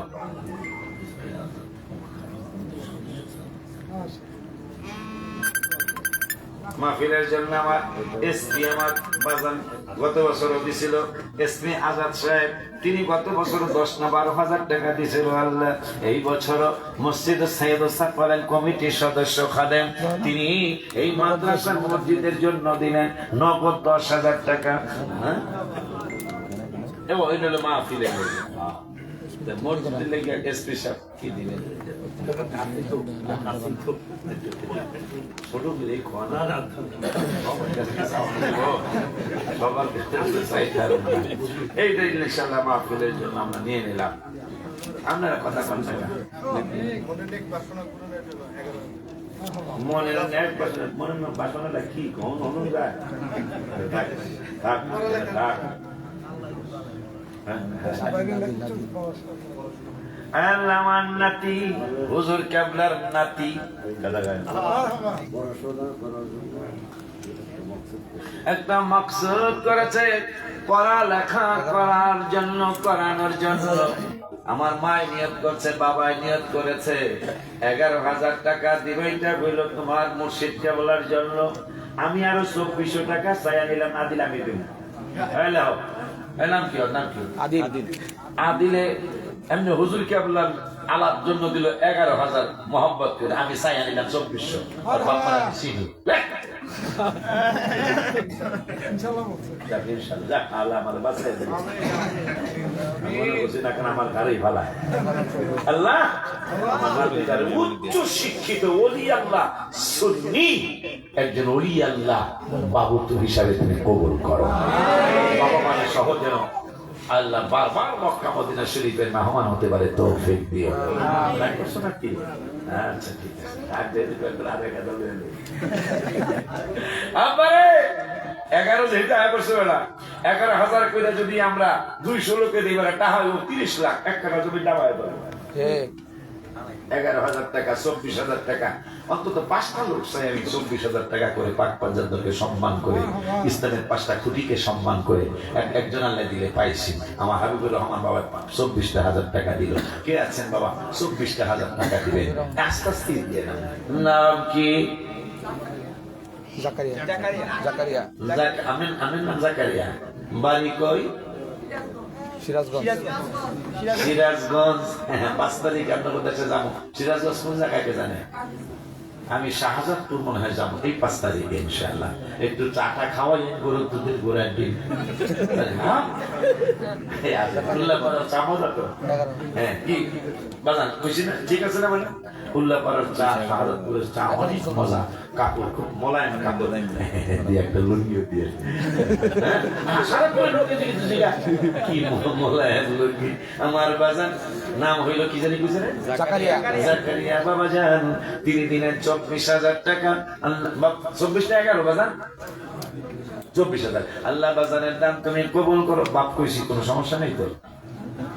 মাহফিলের জন্য আমার এসপি আমার বাজান গত বছরও দিছিল, এসপি আজাদ সাহেব তিনি গত বছর 10 না 12,000 টাকা দিয়েছিল। আল্লাহ এই বছর মসজিদ সৈয়দ সাকওয়াল কমিটির সদস্য খাদেম তিনি এই মাদ্রাসার মসজিদের জন্য দিলেন নগদ 10,000 টাকা। হ্যাঁ ওই হলো মাহফিলে মসজিদের লেগে এসপি সাহেব কি দিলেন ছোট মিলে খাওয়ানো সবার এইটা ইনশাআল্লাহ মাহফিলের জন্য আমরা নিয়ে নিলাম। আপনারা কথা কন না মনের এক মনের বাসনাটা কি কোন অনুযায়ী আমার নাতি হুজুর কেবলার নাতি একটা মকসুদ করেছে পড়ালেখা করার জন্য, করানোর জন্য। আমার মায় নিয়ত করছে, বাবাই নিয়ত করেছে 11,000 টাকা দিবে। এটা হইল তোমার মুর্শিদ কেবলার জন্য। আমি আরো 2400 টাকা চাইয়া নিলাম, না দিলে আমি দিব। নাম কি নাম কি আদিলে এমনি হুজুর কেবলার আলার জন্য দিল 11,000 মোহাম্মত করে, আমি চাইয়া নিলাম 2400। আমার ঘরেই ভালা আল্লাহ উচ্চ শিক্ষিত ওলি আল্লাহ সুন্নি একজন ওলি আল্লাহ বাবুত হিসাবে তুমি কবুল করো। বাবা মানে সহজ যেন আল্লাহ বারবার মক্কা মদিনা শরীফের মেহমান হতে পারে তৌফিক দিও। আচ্ছা ঠিক আছে 11 যেহেতু আয় করছে বেলা 11,000 করে যদি আমরা 200 লোকে দিই বেলা টাকা 30 লাখ, 1 টাকা জমি দাবায় দেবো। 11,000 টাকা 24,000 টাকা অন্তত 5টা লোক চাই আমি 24,000 টাকা করে পাক পাঞ্জাবকে সম্মান করে ইসলামের 5টা খুঁটিকে সম্মান করে একজন আল্লাহ দিলে পাইছি। আমার হাবিবুর রহমান বাবা 24,000 টাকা দিল। কে আছেন বাবা 24,000 টাকা দিবেন? আস্তে আস্তে দিয়ে নাম কি? জাকারিয়া। জাকারিয়া আমিন নাম জাকারিয়া। বাড়ি কই? সিরাজগঞ্জ। 5 তারিখ আপনাদের দেশে যাবো। সিরাজগঞ্জ কোন জায়গায় জানে? আমি শাহজাদপুর মনে হয় যাবো এই 5 তারিখে ইনশাআল্লাহ। একটু চাটা খাওয়াই গরুর দুধের গোড়ার ডিম হ্যাঁ কি বাজান খুশি না? ঠিক আছে না? মানে উল্লাপাড়ার চা, শাহজাদপুরের চা অনেক মজা। কাপড় খুব মোলায়েম কাপড় দিয়ে একটা লুঙ্গিও দিয়ে কি মোলায়েম লুঙ্গি। আমার বাজান নাম হইল কি জানি বুঝলেন? জাকারিয়া বাবা জান তিনি দিনের 24,000 টাকা। 24 টাকা 11 বাজান 24,000 আল্লাহ বাজানের দাম তুমি কবুল করো। বাপ কইছি কোনো সমস্যা নেই তো?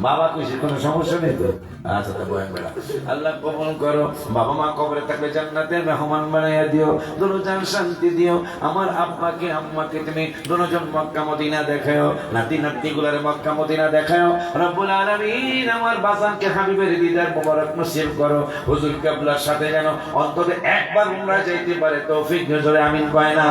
বাবা কইছে কোনো সমস্যা নেই তো? আচ্ছা তো বয়ান বেড়া আল্লাহ কবুল করো। বাবা মা কবরে থাকলে জান্নাতের মেহমান বানাইয়া দিও, দুজন শান্তি দিও। আমার আব্বাকে আম্মাকে তুমি দুজন মক্কা মদিনা দেখাও, নাতি নাতনি গুলার মক্কা মদিনা দেখাও। রব্বুল আলামিন আমার বাজানকে হাবিবের দিদার মোবারক নসিব করো। হুজুর কিবলার সাথে যেন অন্তত একবার উমরা যাইতে পারে তৌফিক দিও। জোরে আমিন কয় না?